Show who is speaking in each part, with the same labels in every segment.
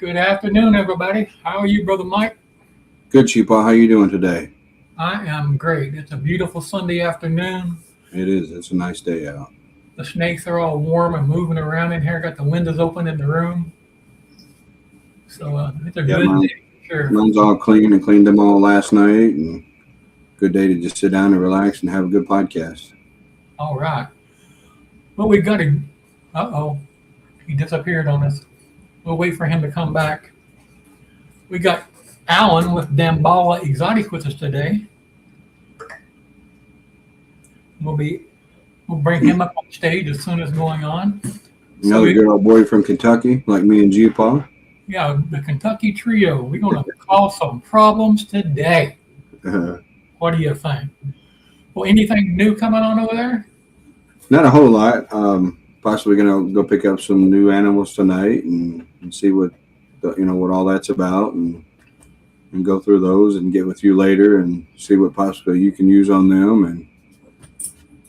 Speaker 1: Good afternoon, everybody. How are you, Brother Mike?
Speaker 2: Good, G-Paws. How you doing today?
Speaker 1: I am great. It's a beautiful Sunday afternoon.
Speaker 2: It is. It's a nice day out.
Speaker 1: The snakes are all warm and moving around in here. Got the windows open in the room. So it's a good day. Sure.
Speaker 2: Mine's all clean and cleaned them all last night. And good day to just sit down and relax and have a good podcast.
Speaker 1: All right. Well, we got to. He disappeared on us. We'll wait for him to come back. We got Alan with Damballah Exotics with us today. We'll bring him up on stage as soon as going on.
Speaker 2: Another good old boy from Kentucky, like me and G-Paws.
Speaker 1: Yeah, the Kentucky Trio. We're going to cause some problems today. What do you think? Well, anything new coming on over there?
Speaker 2: Not a whole lot. Possibly going to go pick up some new animals tonight and see what what all that's about and go through those and get with you later and see what possibly you can use on them. And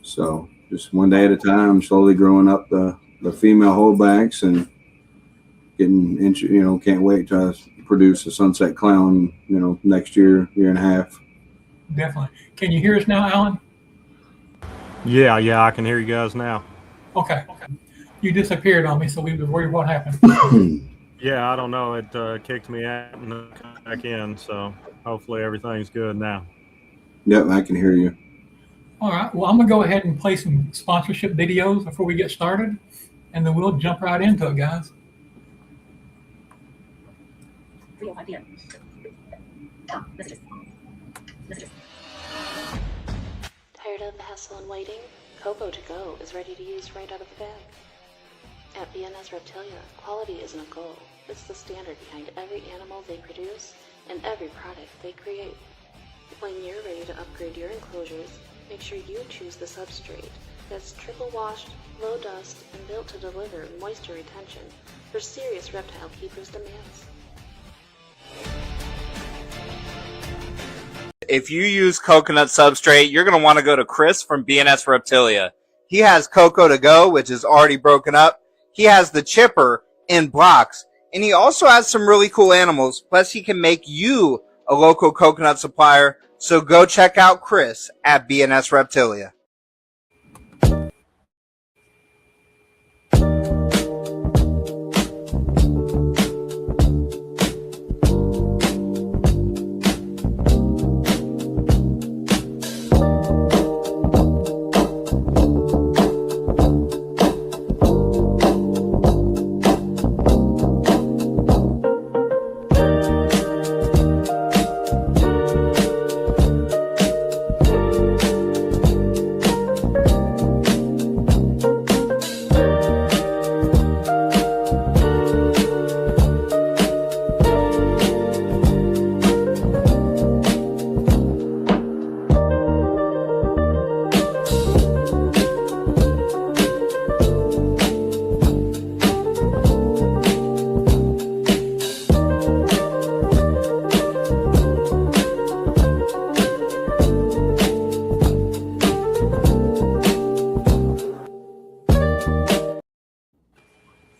Speaker 2: so just one day at a time, slowly growing up the female holdbacks and getting can't wait to produce a sunset clown, next year and a half.
Speaker 1: Definitely. Can you hear us now, Alan?
Speaker 3: Yeah, I can hear you guys now.
Speaker 1: Okay. You disappeared on me, so we were worried what happened.
Speaker 3: Yeah, I don't know. It kicked me out and come back in, so hopefully everything's good now.
Speaker 2: Yep, I can hear you.
Speaker 1: All right. Well, I'm going to go ahead and play some sponsorship videos before we get started, and then we'll jump right into it, guys.
Speaker 4: 3:05 p.m. Tom, messages.
Speaker 5: Tired of the hassle and waiting? Coco to Go is ready to use right out of the bag. At BNS Reptilia, quality isn't a goal. It's the standard behind every animal they produce and every product they create. When you're ready to upgrade your enclosures, make sure you choose the substrate that's triple washed, low dust, and built to deliver moisture retention for serious reptile keepers' demands.
Speaker 6: If you use coconut substrate, you're going to want to go to Chris from BNS Reptilia. He has Coco to Go, which is already broken up. He has the chipper in blocks, and he also has some really cool animals. Plus, he can make you a local coconut supplier. So go check out Chris at BNS Reptilia.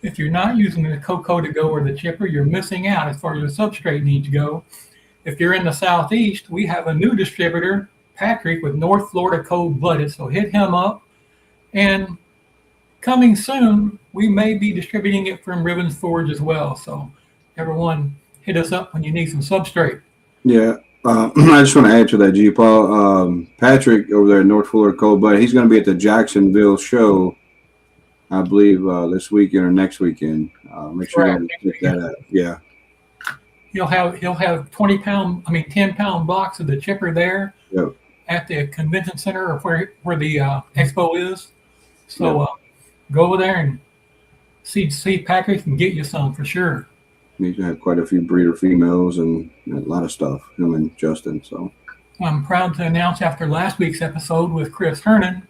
Speaker 1: If you're not using the Coco to Go or the chipper, you're missing out as far as the substrate needs go. If you're in the Southeast, we have a new distributor, Patrick, with North Florida Cold-Blooded, so hit him up. And coming soon, we may be distributing it from Ribbons Forge as well. So everyone, hit us up when you need some substrate.
Speaker 2: Yeah, I just want to add to that, G-Paws. Patrick over there at North Florida Cold-Blooded, he's going to be at the Jacksonville show, I believe, this weekend or next weekend. Make sure you check that out. Yeah.
Speaker 1: He'll have 10-pound blocks of the chipper there.
Speaker 2: Yep.
Speaker 1: At the convention center or where the expo is. So go over there and see Patrick and get you some for sure.
Speaker 2: He's had quite a few breeder females and a lot of stuff, him and Justin. So
Speaker 1: I'm proud to announce after last week's episode with Chris Hernan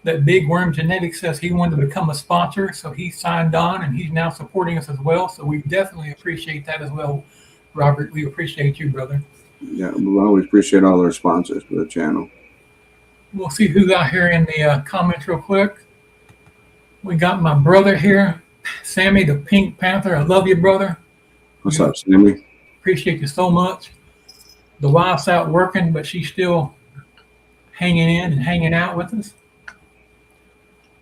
Speaker 1: that Big Worm Genetics says he wanted to become a sponsor, so he signed on and he's now supporting us as well. So we definitely appreciate that as well, Robert. We appreciate you, brother.
Speaker 2: Yeah, we always appreciate all our sponsors for the channel.
Speaker 1: We'll see who's out here in the comments real quick. We got my brother here, Sammy the Pink Panther. I love you, brother.
Speaker 2: What's up, Sammy?
Speaker 1: Appreciate you so much. The wife's out working, but she's still hanging in and hanging out with us.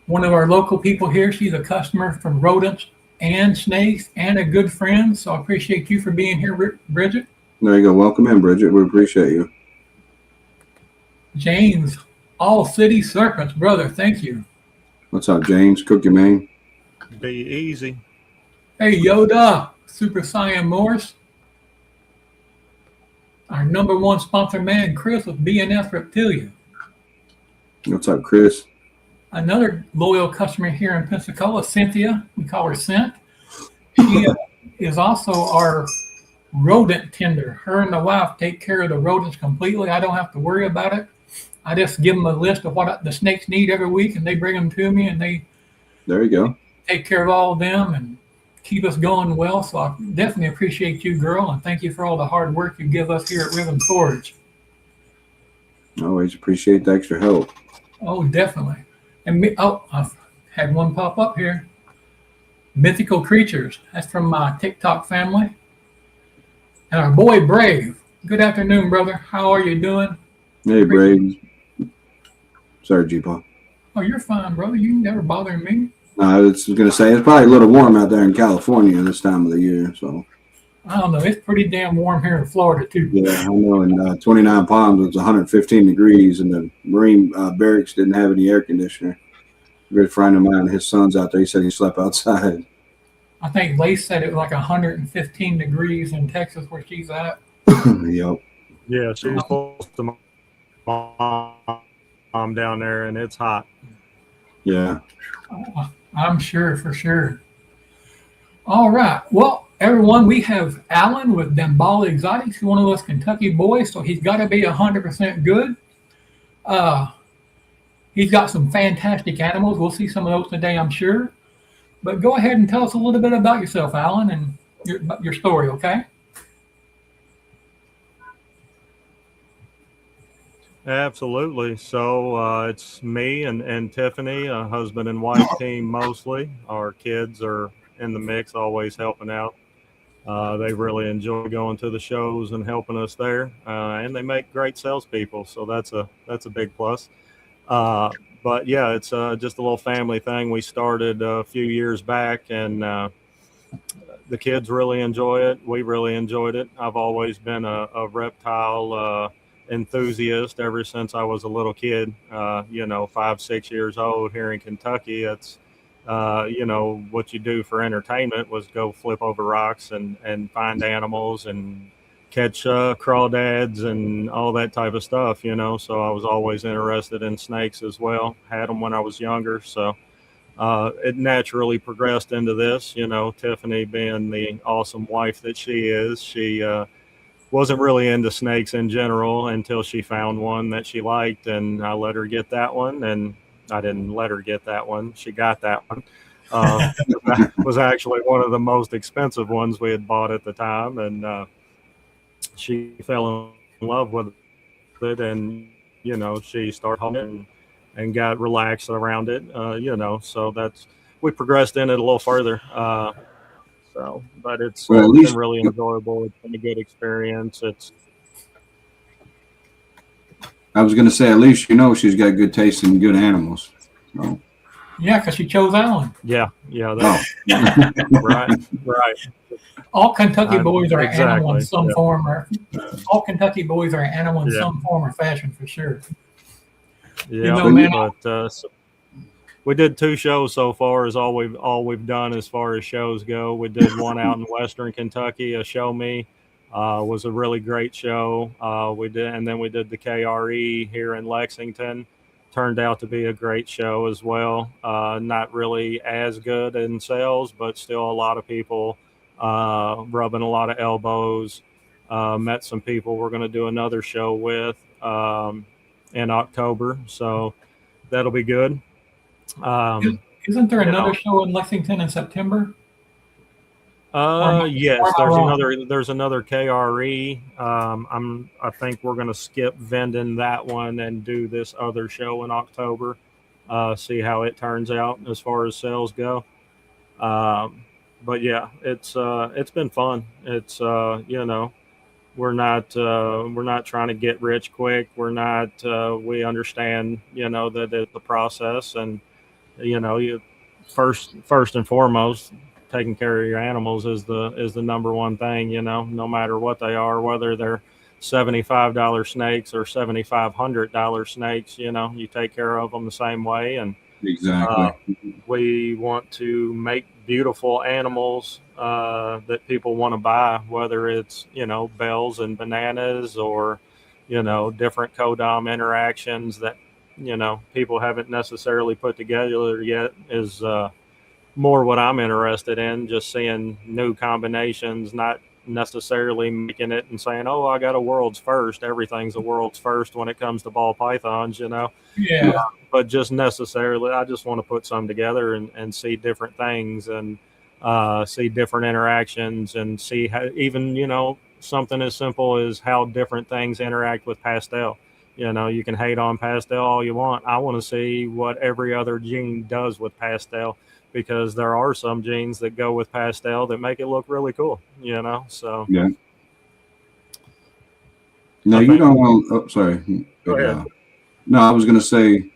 Speaker 1: One of our local people here, she's a customer from rodents and snakes and a good friend. So I appreciate you for being here, Bridget.
Speaker 2: There you go. Welcome in, Bridget. We appreciate you.
Speaker 1: James, All City Serpents, brother, thank you.
Speaker 2: What's up, James? Cookie Man.
Speaker 3: Be easy.
Speaker 1: Hey, Yoda, Super Saiyan Morse. Our #1 sponsor man, Chris with BNS Reptilia.
Speaker 2: What's up, Chris?
Speaker 1: Another loyal customer here in Pensacola, Cynthia. We call her Cint. She is also our rodent tender. Her and the wife take care of the rodents completely. I don't have to worry about it. I just give them a list of what the snakes need every week, and they bring them to me, and
Speaker 2: There you go.
Speaker 1: take care of all of them and keep us going well. So I definitely appreciate you, girl, and thank you for all the hard work you give us here at Rhythm Forge.
Speaker 2: Always appreciate the extra help.
Speaker 1: Oh, definitely. And I've had one pop up here. Mythical Creatures. That's from my TikTok family. And our boy Brave. Good afternoon, brother. How are you doing?
Speaker 2: Hey, Brave. Sorry, G-Paw.
Speaker 1: Oh, you're fine, brother. You never bother me.
Speaker 2: No, I was going to say, it's probably a little warm out there in California this time of the year. So,
Speaker 1: I don't know. It's pretty damn warm here in Florida, too.
Speaker 2: yeah, I know. In 29 Palms, it was 115 degrees, and the Marine barracks didn't have any air conditioner. A good friend of mine, his son's out there. He said he slept outside.
Speaker 1: I think Lace said it was like 115 degrees in Texas where she's at.
Speaker 2: Yep.
Speaker 3: Yeah, she's supposed to mom down there, and it's hot.
Speaker 2: Yeah.
Speaker 1: I'm sure, for sure. All right. Well, everyone, we have Alan with Damballah Exotics. He's one of those Kentucky boys, so he's got to be 100% good. He's got some fantastic animals. We'll see some of those today, I'm sure. But go ahead and tell us a little bit about yourself, Alan, and your story, okay?
Speaker 3: Absolutely. So it's me and Tiffany, a husband and wife team mostly. Our kids are in the mix, always helping out. They really enjoy going to the shows and helping us there, and they make great salespeople. So that's a big plus. But yeah, it's just a little family thing. We started a few years back, and the kids really enjoy it. We really enjoyed it. I've always been a reptile enthusiast ever since I was a little kid. 5, 6 years old here in Kentucky. It's what you do for entertainment was go flip over rocks and find animals and catch crawdads and all that type of stuff, so I was always interested in snakes as well. Had them when I was younger, so it naturally progressed into this. Tiffany being the awesome wife that she is, she wasn't really into snakes in general until she found one that she liked, and I let her get that one. And I didn't let her get that one, she got that one. That was actually one of the most expensive ones we had bought at the time, and she fell in love with it, and she started home and got relaxed around it. So we progressed in it a little further. But it's been really enjoyable. It's been a good experience.
Speaker 2: I was going to say, at least she's got good taste in good animals. So.
Speaker 1: Yeah, because she chose Alan.
Speaker 3: Yeah. Right.
Speaker 1: All Kentucky boys are
Speaker 3: exactly,
Speaker 1: animal in some form, all Kentucky boys are animal in some form or fashion for sure.
Speaker 3: Yeah, but we did 2 shows so far. Is all we've done as far as shows go. We did one out in Western Kentucky, a Show Me. Was a really great show. And then we did the KRE here in Lexington. Turned out to be a great show as well. Not really as good in sales, but still a lot of people rubbing a lot of elbows. Met some people we're going to do another show with in October, so that'll be good.
Speaker 1: Isn't there another show in Lexington in September?
Speaker 3: Yes, there's another KRE. I think we're going to skip vending that one and do this other show in October. See how it turns out as far as sales go. but yeah, it's been fun. It's we're not trying to get rich quick. We're not. We understand, that it's a process, and you first and foremost, taking care of your animals is the number one thing. No matter what they are, whether they're $75 snakes or $7,500 snakes, you take care of them the same way, and uh,
Speaker 2: Exactly.
Speaker 3: we want to make beautiful animals that people want to buy, whether it's bells and bananas, or different codom interactions that people haven't necessarily put together yet. Is more what I'm interested in. Just seeing new combinations, not necessarily making it and saying, "Oh, I got a world's first." Everything's a world's first when it comes to ball pythons.
Speaker 1: Yeah.
Speaker 3: But just necessarily, I just want to put some together and see different things, and see different interactions, and see how, even something as simple as how different things interact with pastel. You can hate on pastel all you want. I want to see what every other gene does with pastel, because there are some genes that go with pastel that make it look really cool. So
Speaker 2: Yeah. No,
Speaker 3: I
Speaker 2: you
Speaker 3: think.
Speaker 2: don't want. Oh, sorry.
Speaker 3: Go ahead.
Speaker 2: No, I was going to say.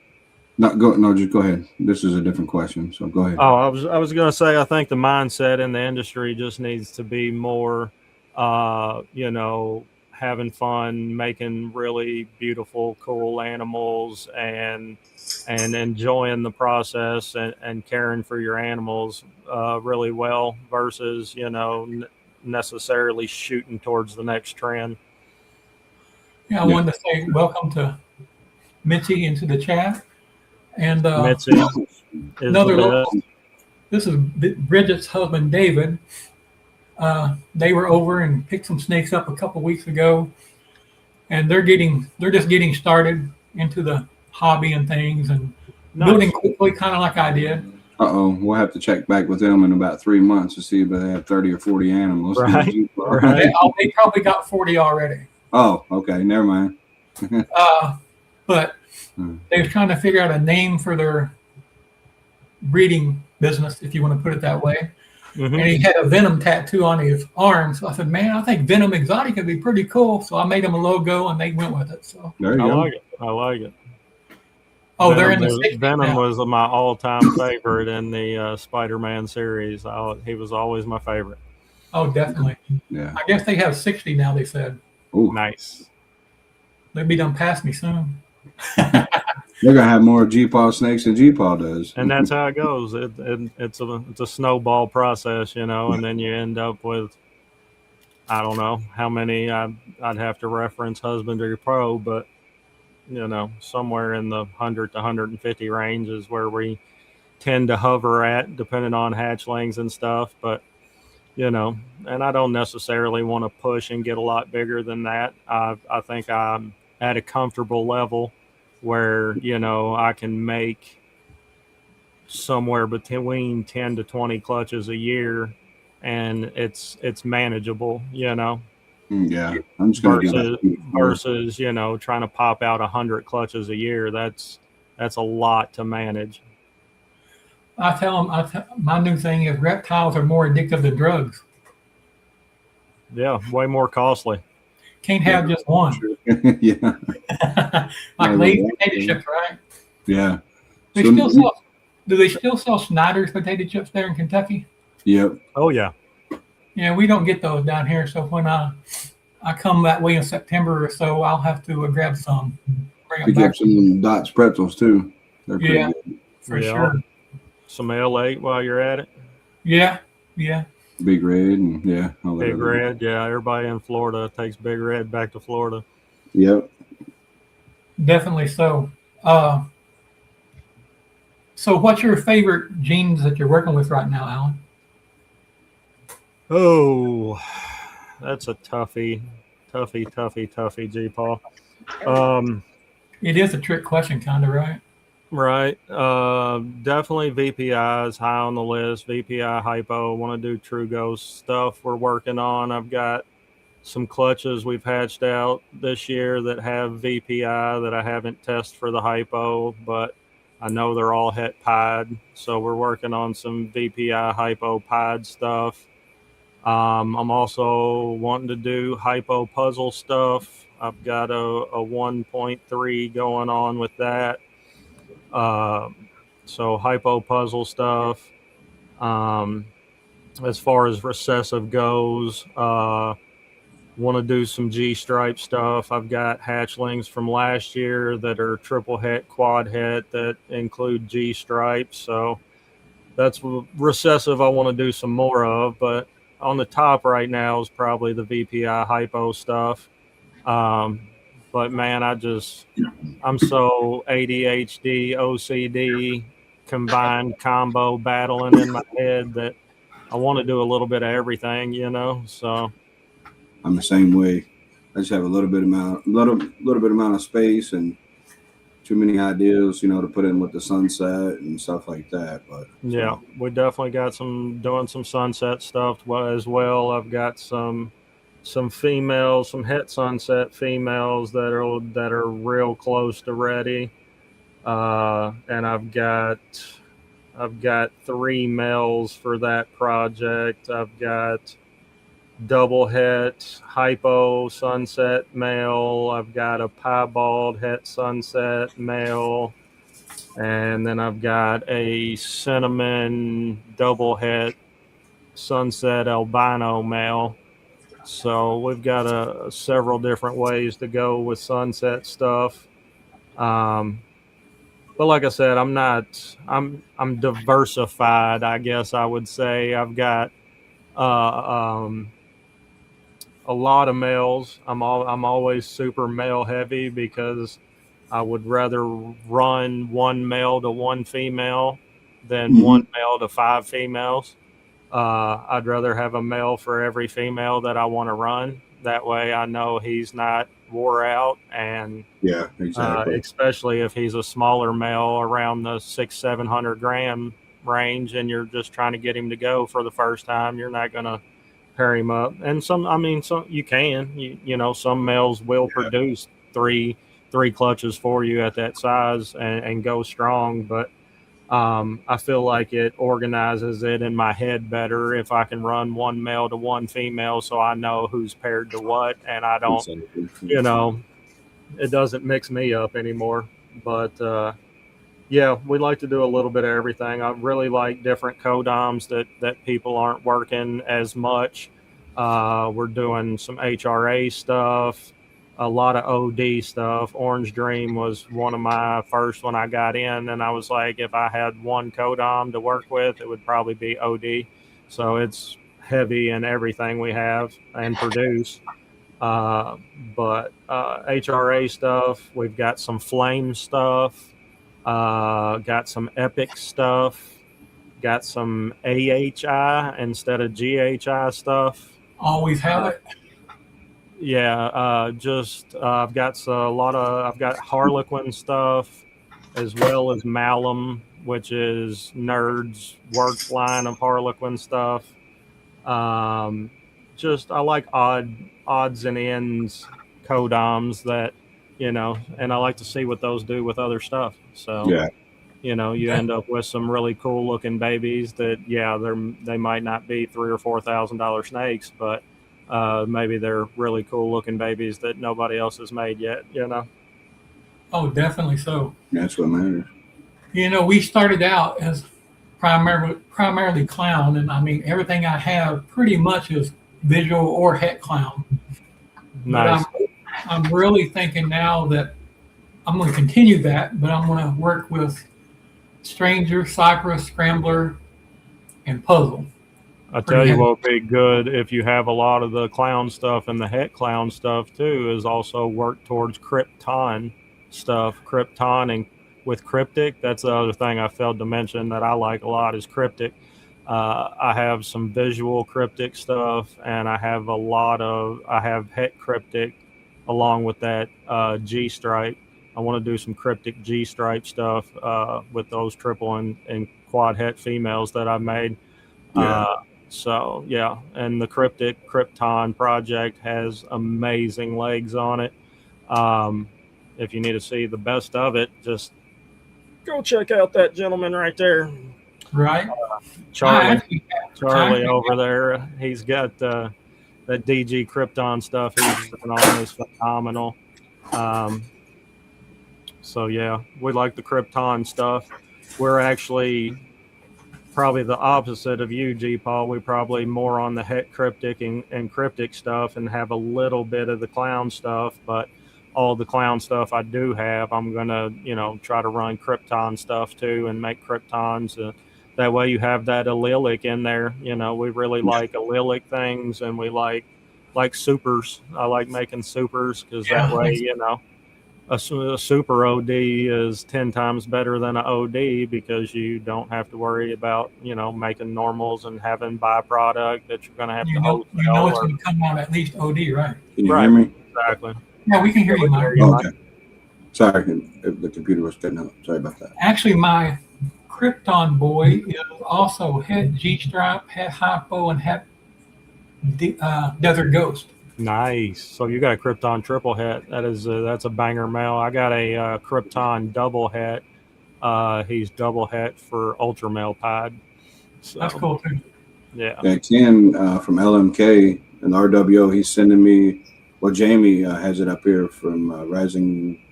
Speaker 2: Not go. No, just go ahead. This is a different question. So go ahead.
Speaker 3: Oh, I was going to say, I think the mindset in the industry just needs to be more, having fun, making really beautiful, cool animals, and enjoying the process, and caring for your animals really well, versus necessarily shooting towards the next trend.
Speaker 1: Yeah, I
Speaker 2: Yeah.
Speaker 1: wanted to say welcome to Mitzi into the chat. And
Speaker 3: Mitzi is
Speaker 1: another
Speaker 3: the
Speaker 1: local,
Speaker 3: best.
Speaker 1: this is Bridget's husband, David. They were over and picked some snakes up a couple weeks ago, and they're just getting started into the hobby and things, and building
Speaker 3: Nice.
Speaker 1: quickly, kind of like I did.
Speaker 2: We'll have to check back with them in about 3 months to see if they have 30 or 40 animals.
Speaker 3: Right. Right.
Speaker 1: They probably got 40 already.
Speaker 2: Oh, okay. Never mind.
Speaker 1: But they were trying to figure out a name for their breeding business, if you want to put it that way.
Speaker 3: Mhm.
Speaker 1: And he had a Venom tattoo on his arm. So I said, man, I think Venom Exotic would be pretty cool. So I made him a logo, and they went with it. So
Speaker 2: There you
Speaker 3: I
Speaker 2: go.
Speaker 3: like it. I like it.
Speaker 1: oh, they're in
Speaker 3: Venom,
Speaker 1: the 60s
Speaker 3: Venom
Speaker 1: now.
Speaker 3: was my all-time favorite in the Spider-Man series. He was always my favorite.
Speaker 1: Oh, definitely.
Speaker 2: Yeah.
Speaker 1: I guess they have 60 now. They said
Speaker 2: Ooh,
Speaker 3: Nice.
Speaker 1: they'll be done past me soon.
Speaker 2: they're gonna have more G-Paw snakes than G-Paw does.
Speaker 3: And that's how it goes. It's a snowball process, and then you end up with, I don't know how many. I'd have to reference Husbandry Pro, but somewhere in the 100 to 150 range is where we tend to hover at, depending on hatchlings and stuff. But and I don't necessarily want to push and get a lot bigger than that. I think I'm at a comfortable level where I can make somewhere between 10 to 20 clutches a year, and it's manageable,
Speaker 2: Yeah, I'm just gonna do
Speaker 3: versus
Speaker 2: that.
Speaker 3: versus trying to pop out 100 clutches a year. That's a lot to manage.
Speaker 1: I tell them, my new thing is reptiles are more addictive than drugs.
Speaker 3: Yeah, way more costly.
Speaker 1: Can't have just one.
Speaker 2: Yeah.
Speaker 1: Like
Speaker 2: Yeah,
Speaker 1: Lay's
Speaker 2: yeah.
Speaker 1: potato chips, right?
Speaker 2: Yeah.
Speaker 1: They
Speaker 2: So-
Speaker 1: still sell. Do they still sell Snyder's potato chips there in Kentucky?
Speaker 2: Yep.
Speaker 3: Oh yeah.
Speaker 1: Yeah, we don't get those down here. So when I come that way in September or so, I'll have to grab some. Bring
Speaker 2: Pick
Speaker 1: them
Speaker 2: up
Speaker 1: back
Speaker 2: some Dots pretzels too. They're pretty
Speaker 1: Yeah.
Speaker 2: good.
Speaker 1: for
Speaker 3: Yeah.
Speaker 1: sure.
Speaker 3: Some L8 while you're at it.
Speaker 1: Yeah, yeah.
Speaker 2: Big Red and yeah. All that
Speaker 3: Big
Speaker 2: other-
Speaker 3: Red. Yeah, everybody in Florida takes Big Red back to Florida.
Speaker 2: Yep.
Speaker 1: Definitely so. So what's your favorite genes that you're working with right now, Alan?
Speaker 3: Oh, that's a toughie, G-Paw.
Speaker 1: It is a trick question, kind of, right?
Speaker 3: Right. Definitely VPI is high on the list. VPI hypo. Want to do True Ghost stuff we're working on. I've got some clutches we've hatched out this year that have VPI that I haven't tested for the hypo, but I know they're all het pied, so we're working on some VPI hypo pied stuff. I'm also wanting to do hypo puzzle stuff. I've got a 1.3 going on with that. So hypo puzzle stuff. As far as recessive goes, want to do some G-stripe stuff. I've got hatchlings from last year that are triple het, quad het that include G-stripes. So that's recessive I want to do some more of. But on the top right now is probably the VPI hypo stuff. But man, I'm so ADHD, OCD, combined combo battling in my head that I want to do a little bit of everything, so.
Speaker 2: I'm the same way. I just have a little bit amount of space and too many ideas, to put in with the sunset and stuff like that. But
Speaker 3: yeah, we definitely got doing some sunset stuff as well. I've got some females, some het sunset females that are real close to ready, and I've got 3 males for that project. I've got double het hypo sunset male. I've got a piebald het sunset male, and then I've got a cinnamon double het sunset albino male. So we've got several different ways to go with sunset stuff. But like I said, I'm diversified, I guess I would say. I've got a lot of males. I'm always super male heavy because I would rather run 1 male to 1 female than 1 male to 5 females. I'd rather have a male for every female that I want to run. That way I know he's not wore out, and
Speaker 2: yeah, exactly.
Speaker 3: Especially if he's a smaller male around the 600-700 gram range and you're just trying to get him to go for the first time, you're not going to pair him up. And some you can, some males will produce three clutches for you at that size and go strong, but I feel like it organizes it in my head better if I can run 1 male to 1 female, so I know who's paired to what, and I don't, it doesn't mix me up anymore. But yeah, we like to do a little bit of everything. I really like different codoms that people aren't working as much. We're doing some HRA stuff, a lot of OD stuff. Orange Dream was one of my first when I got in, and I was like, if I had 1 codom to work with, it would probably be OD. So it's heavy in everything we have and produce. But HRA stuff, we've got some flame stuff, got some epic stuff, got some AHI instead of GHI stuff.
Speaker 1: Always have it.
Speaker 3: Yeah, I've got I've got Harlequin stuff as well as Malum, which is Nerd's works line of Harlequin stuff. I like odds and ends codoms that, and I like to see what those do with other stuff. So,
Speaker 2: yeah.
Speaker 3: You end up with some really cool looking babies that, they might not be $3,000 or $4,000 snakes, but maybe they're really cool looking babies that nobody else has made yet,
Speaker 1: Oh, definitely so.
Speaker 2: That's what matters.
Speaker 1: We started out as primarily clown, and everything I have pretty much is visual or het clown.
Speaker 3: Nice.
Speaker 1: But I'm really thinking now that I'm going to continue that, but I'm going to work with Stranger, Cypress, Scrambler, and Puzzle.
Speaker 3: I tell you what would be good if you have a lot of the clown stuff and the het clown stuff too, is also work towards Krypton stuff. Krypton and with Cryptic, that's the other thing I failed to mention that I like a lot is Cryptic. I have some visual Cryptic stuff, and I have het Cryptic along with that G-stripe. I want to do some Cryptic G-stripe stuff with those triple and quad het females that I've made.
Speaker 2: Yeah.
Speaker 3: And the Krypton project has amazing legs on it. If you need to see the best of it, just go check out that gentleman right there,
Speaker 1: Right.
Speaker 3: Charlie.
Speaker 1: Actually,
Speaker 3: Charlie over there. He's got that DG Krypton stuff he's working on is phenomenal. So yeah, we like the Krypton stuff. We're actually probably the opposite of you, G-Paw. We probably more on the het cryptic and cryptic stuff and have a little bit of the clown stuff, but all the clown stuff I do have, I'm gonna, try to run Krypton stuff too and make Kryptons. That way you have that allelic in there. We really like allelic things, and we like supers. I like making supers because that way, a super OD is 10 times better than an OD because you don't have to worry about, making normals and having byproduct that you're going to have to hold.
Speaker 1: You know it's going to come out at least OD, right?
Speaker 2: Can you hear me?
Speaker 3: Exactly.
Speaker 1: Yeah, we can hear you, Mike.
Speaker 2: Okay. Sorry, the computer was cutting out. Sorry about that.
Speaker 1: Actually, my Krypton boy is also Het G-Stripe, Het Hypo, and Het Desert Ghost.
Speaker 3: Nice. So you got a Krypton triple het. That's a banger male. I got a Krypton double het. He's double het for ultra male pied. So,
Speaker 1: that's cool too.
Speaker 3: Yeah.
Speaker 2: Ken from LMK and RWO, he's sending me. Well, Jamie has it up here from Rising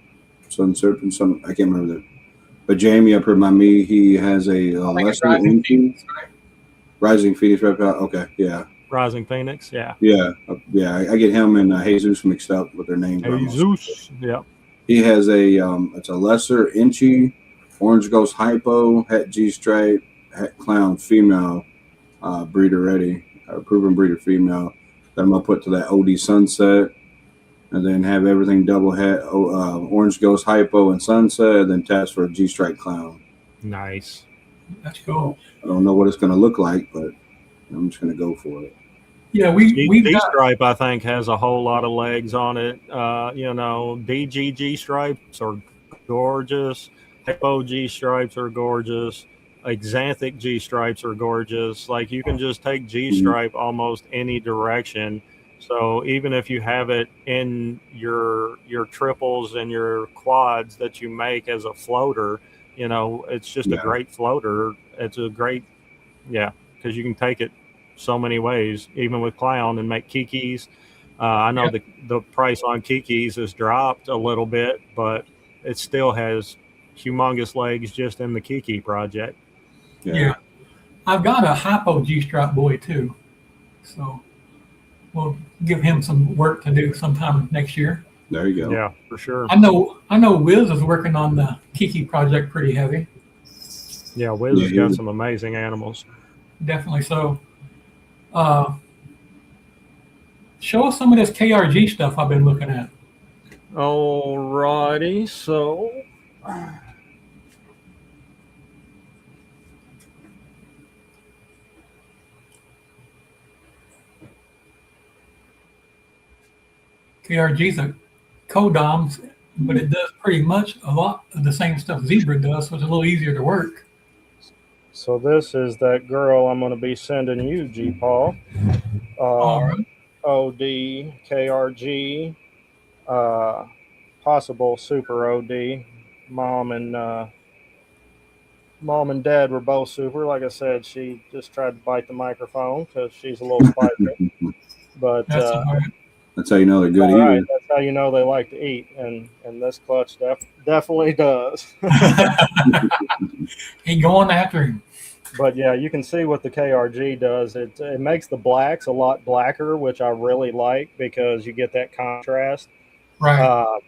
Speaker 2: Sun Serpent. I can't remember that. But Jamie up here by me, he has a lesser
Speaker 1: Rising Phoenix, right?
Speaker 2: Rising Phoenix reptile. Okay, yeah.
Speaker 3: Rising Phoenix, yeah.
Speaker 2: Yeah. I get him and Jesus mixed up with their names.
Speaker 3: Jesus, yeah.
Speaker 2: He has it's a lesser Inchy, Orange Ghost Hypo, Het G-Stripe, Het Clown female breeder ready, proven breeder female that I'm going to put to that OD Sunset, and then have everything double het, Orange Ghost Hypo and Sunset, and then test for a G-Stripe Clown.
Speaker 3: Nice.
Speaker 1: That's cool.
Speaker 2: I don't know what it's going to look like, but I'm just going to go for it.
Speaker 1: Yeah,
Speaker 3: G-Stripe, I think, has a whole lot of legs on it. DG G-Stripes are gorgeous. Hypo G-Stripes are gorgeous. Xanthic G-Stripes are gorgeous. Like, you can just take G-Stripe almost any direction. So even if you have it in your triples and your quads that you make as a floater, it's just a great floater. It's a great, because you can take it so many ways, even with clown, and make kikis. I know the price on kikis has dropped a little bit, but it still has humongous legs just in the kiki project.
Speaker 1: Yeah. I've got a Hypo G-Stripe boy too, so we'll give him some work to do sometime next year.
Speaker 2: There you go.
Speaker 3: Yeah, for sure.
Speaker 1: I know Wiz is working on the kiki project pretty heavy.
Speaker 3: Yeah, Wiz has got some amazing animals.
Speaker 1: Definitely so. Show us some of this KRG stuff I've been looking at.
Speaker 3: Alrighty, so
Speaker 1: KRG's a codoms, but it does pretty much a lot of the same stuff Zebra does, so it's a little easier to work.
Speaker 3: So this is that girl I'm going to be sending you, G-Paw.
Speaker 1: All right.
Speaker 3: OD, KRG, possible super OD. Mom and dad were both super. Like I said, she just tried to bite the microphone because she's a little spicy. But
Speaker 2: that's how you know they're good
Speaker 3: right,
Speaker 2: eaters.
Speaker 3: that's how you know they like to eat, and this clutch definitely does.
Speaker 1: Ain't going after him.
Speaker 3: But yeah, you can see what the KRG does. It makes the blacks a lot blacker, which I really like because you get that contrast.
Speaker 1: Right.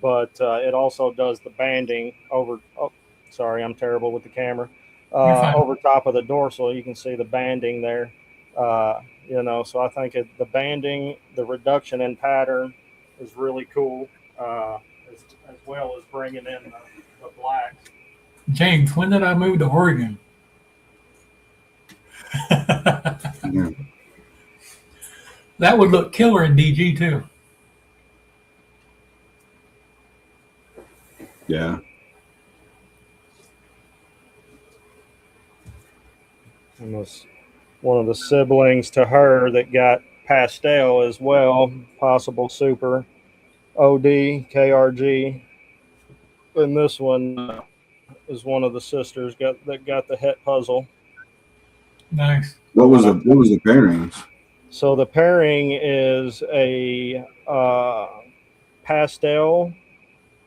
Speaker 3: But it also does the banding over. Oh, sorry, I'm terrible with the camera. Over top of the dorsal, you can see the banding there. So I think the banding, the reduction in pattern is really cool, as well as bringing in the blacks.
Speaker 1: James, when did I move to Oregon? That would look killer in DG too.
Speaker 2: Yeah.
Speaker 3: And was one of the siblings to her that got pastel as well, possible super OD, KRG. And this one is one of the sisters that got the het puzzle.
Speaker 1: Nice.
Speaker 2: What was the pairings?
Speaker 3: So the pairing is a pastel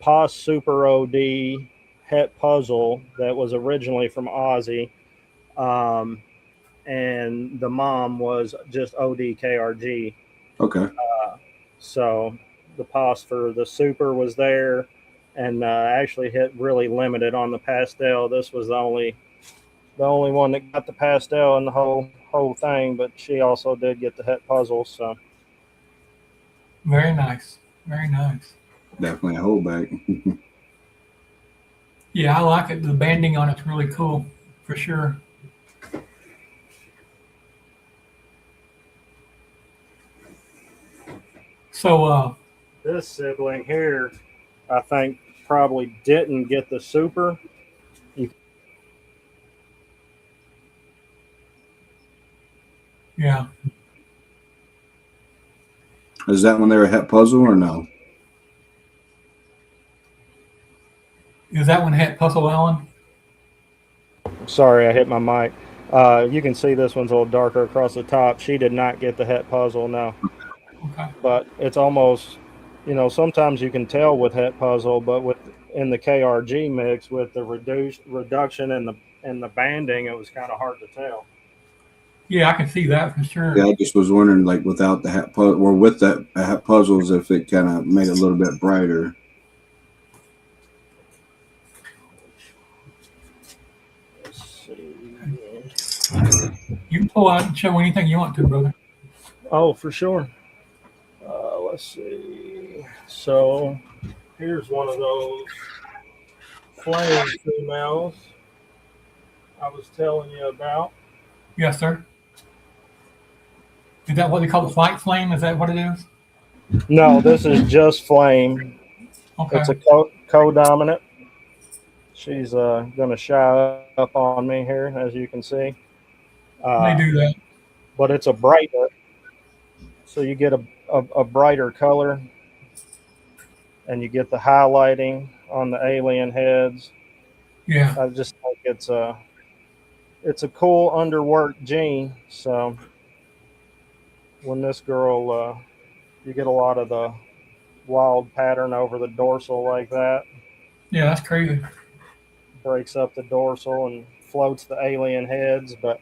Speaker 3: Pos Super OD het puzzle that was originally from Aussie, and the mom was just OD KRG.
Speaker 2: Okay.
Speaker 3: So the Pos for the Super was there, and actually hit really limited on the pastel. This was the only one that got the pastel in the whole thing, but she also did get the het puzzle. So
Speaker 1: Very nice. Very nice.
Speaker 2: Definitely a holdback.
Speaker 1: Yeah, I like it. The banding on it's really cool, for sure. So,
Speaker 3: this sibling here, I think, probably didn't get the Super.
Speaker 1: yeah.
Speaker 2: Is that when they were het puzzle or no?
Speaker 1: Is that one het puzzle, Alan?
Speaker 3: Sorry, I hit my mic. You can see this one's a little darker across the top. She did not get the het puzzle, no.
Speaker 1: Okay.
Speaker 3: But it's almost, sometimes you can tell with het puzzle, but in the KRG mix with the reduction and the banding, it was kind of hard to tell.
Speaker 1: Yeah, I can see that for sure.
Speaker 2: Yeah, I just was wondering, like, without the hat puzzle or with that hat puzzles, if it kind of made it a little bit brighter.
Speaker 3: Let's see.
Speaker 1: You can pull out and show anything you want to, brother.
Speaker 3: Oh, for sure. Let's see. So here's one of those flame females I was telling you about.
Speaker 1: Yes, sir. Is that what they call the flight flame? Is that what it is?
Speaker 3: No, this is just flame.
Speaker 1: Okay.
Speaker 3: It's a co-dominant. She's going to shy up on me here, as you can see.
Speaker 1: They do that.
Speaker 3: But it's a brighter, so you get a brighter color, and you get the highlighting on the alien heads.
Speaker 1: Yeah.
Speaker 3: I just think it's a cool underworked gene. So when this girl, you get a lot of the wild pattern over the dorsal like that.
Speaker 1: Yeah, that's crazy.
Speaker 3: Breaks up the dorsal and floats the alien heads, but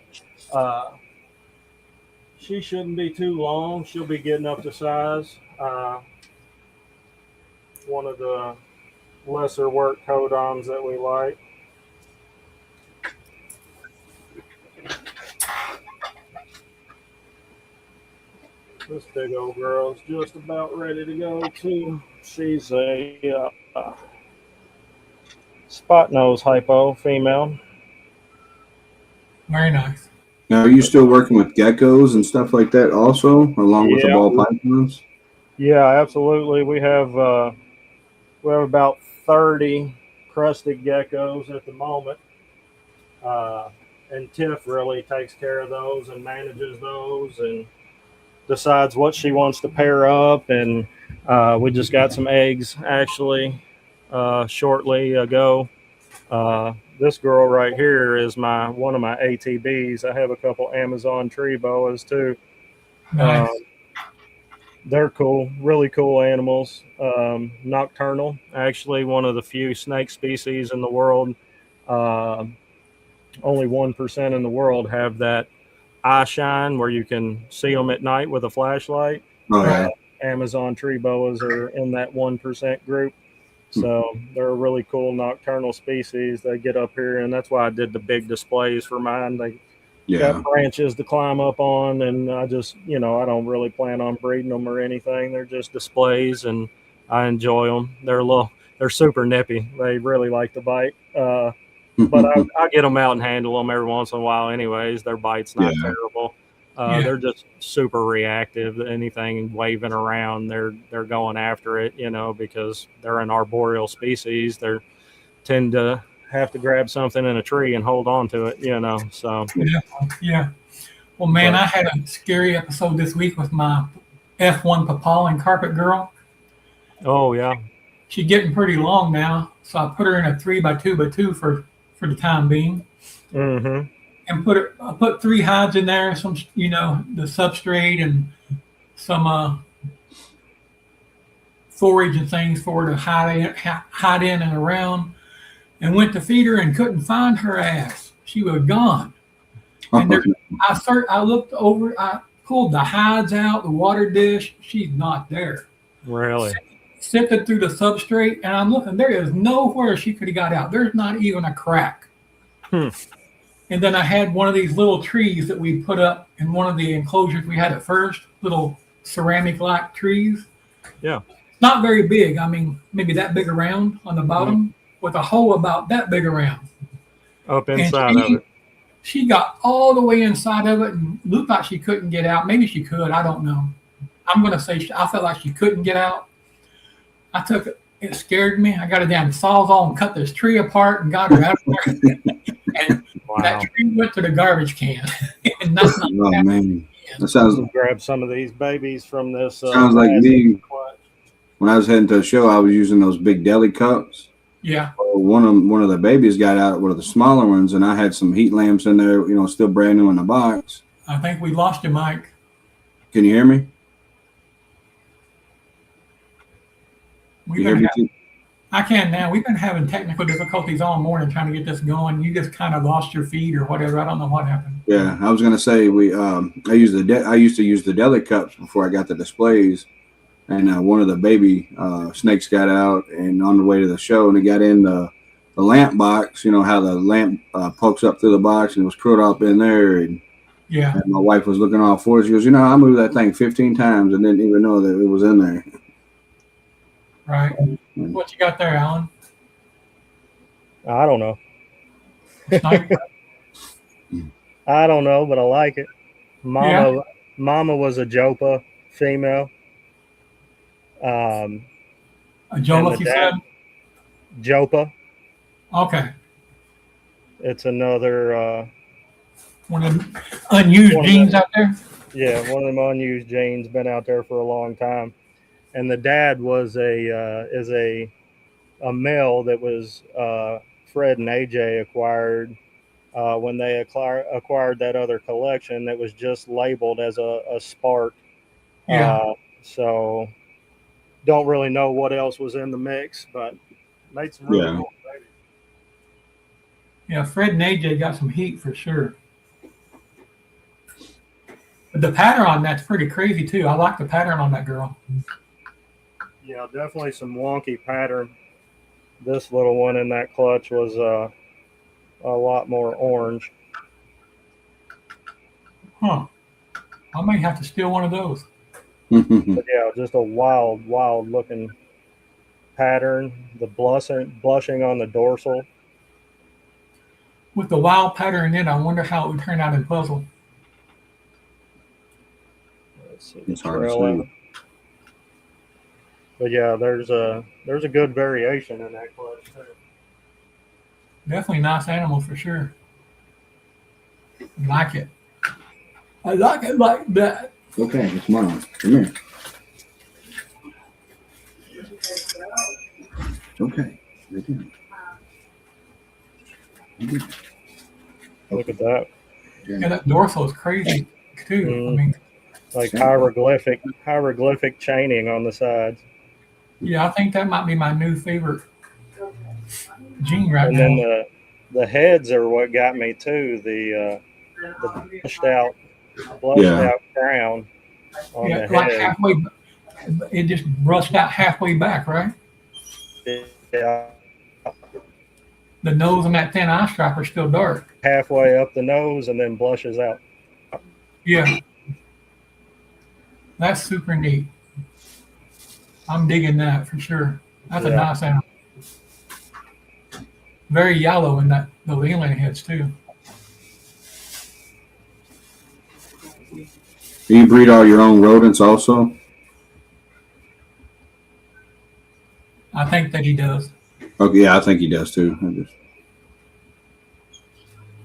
Speaker 3: she shouldn't be too long. She'll be getting up to size. One of the lesser work codoms that we like. This big old girl is just about ready to go too. She's a spot nose hypo female.
Speaker 1: Very nice.
Speaker 2: Now, are you still working with geckos and stuff like that also, along with the ball pythons?
Speaker 3: Yeah, absolutely. We have about 30 crested geckos at the moment. And Tiff really takes care of those and manages those and decides what she wants to pair up. And we just got some eggs actually shortly ago. This girl right here is one of my ATBs. I have a couple Amazon tree boas too.
Speaker 1: Nice.
Speaker 3: They're cool, really cool animals. Nocturnal, actually one of the few snake species in the world. Only 1% in the world have that eye shine where you can see them at night with a flashlight.
Speaker 2: Oh, yeah.
Speaker 3: Amazon tree boas are in that 1% group. So they're a really cool nocturnal species. They get up here, and that's why I did the big displays for mine. They got branches to climb up on, and I just, I don't really plan on breeding them or anything. They're just displays, and I enjoy them. They're super nippy. They really like to bite. But I get them out and handle them every once in a while anyways. Their bite's not terrible. They're just super reactive. Anything waving around, they're going after it, because they're an arboreal species. They tend to have to grab something in a tree and hold on to it, so.
Speaker 1: Yeah. Well, man, I had a scary episode this week with my F1 Papalan carpet girl.
Speaker 3: Oh, yeah.
Speaker 1: She's getting pretty long now. So I put her in a 3x2x2 for the time being,
Speaker 3: Mm-hmm.
Speaker 1: and I put 3 hides in there, some the substrate and some forage and things for her to hide in and around, and went to feed her and couldn't find her ass. She was gone. And I looked over, I pulled the hides out, the water dish. She's not there.
Speaker 3: Really?
Speaker 1: Sifted through the substrate, and I'm looking. There is nowhere she could have got out. There's not even a crack. And then I had one of these little trees that we put up in one of the enclosures we had at first, little ceramic-like trees.
Speaker 3: Yeah.
Speaker 1: Not very big. I mean, maybe that big around on the bottom with a hole about that big around.
Speaker 3: Up inside of it.
Speaker 1: She got all the way inside of it and looked like she couldn't get out. Maybe she could. I don't know. I'm going to say I felt like she couldn't get out. I took it. It scared me. I got it down to Sawzall and cut this tree apart and got her out of there. And that tree went to the garbage can. And that's not
Speaker 2: man. That sounds.
Speaker 3: Grab some of these babies from this.
Speaker 2: Sounds like me. When I was heading to a show, I was using those big deli cups.
Speaker 1: Yeah.
Speaker 2: One of the babies got out, one of the smaller ones, and I had some heat lamps in there, still brand new in the box.
Speaker 1: I think we lost you, Mike.
Speaker 2: Can you hear me?
Speaker 1: I can now. We've been having technical difficulties all morning trying to get this going. You just kind of lost your feed or whatever. I don't know what happened.
Speaker 2: Yeah, I was gonna say I used to use the deli cups before I got the displays, and one of the baby snakes got out and on the way to the show, and it got in the lamp box. You know how the lamp pokes up through the box, and it was curled up in there. And
Speaker 1: yeah,
Speaker 2: and my wife was looking all for it. She goes, I moved that thing 15 times and didn't even know that it was in there.
Speaker 1: Right. What you got there, Alan?
Speaker 3: I don't know. I don't know, but I like it. Mama was a Jopa female.
Speaker 1: A Jopa, you said?
Speaker 3: Jopa.
Speaker 1: Okay.
Speaker 3: It's another
Speaker 1: one of them unused genes out there?
Speaker 3: Yeah, one of them unused genes, been out there for a long time. And the dad was a male that was Fred and AJ acquired when they acquired that other collection that was just labeled as a spark.
Speaker 1: Yeah.
Speaker 3: So don't really know what else was in the mix, but made some really cool babies.
Speaker 1: Yeah, Fred and AJ got some heat for sure. But the pattern on that's pretty crazy too. I like the pattern on that girl.
Speaker 3: Yeah, definitely some wonky pattern. This little one in that clutch was a lot more orange.
Speaker 1: Huh. I may have to steal one of those.
Speaker 3: But yeah, just a wild looking pattern. The blushing on the dorsal.
Speaker 1: With the wild pattern in it, I wonder how it would turn out in puzzle.
Speaker 3: Let's see.
Speaker 2: It's hard to see.
Speaker 3: But yeah, there's a good variation in that clutch too.
Speaker 1: Definitely nice animal for sure. I like it. I like it like that.
Speaker 2: Okay, it's mine. Come here. Okay.
Speaker 3: Look at that.
Speaker 1: Yeah, that dorsal is crazy too. I mean,
Speaker 3: like hieroglyphic chaining on the sides.
Speaker 1: Yeah, I think that might be my new favorite gene right now.
Speaker 3: And then the heads are what got me too. The blushed out crown on the
Speaker 1: like
Speaker 3: head.
Speaker 1: halfway. It just brushed out halfway back, right?
Speaker 3: Yeah.
Speaker 1: The nose and that thin eye stripe are still dark.
Speaker 3: Halfway up the nose and then blushes out.
Speaker 1: Yeah. That's super neat. I'm digging that for sure. That's a nice animal. Very yellow in the alien heads too.
Speaker 2: Do you breed all your own rodents also?
Speaker 1: I think that he does.
Speaker 2: Okay, yeah, I think he does too.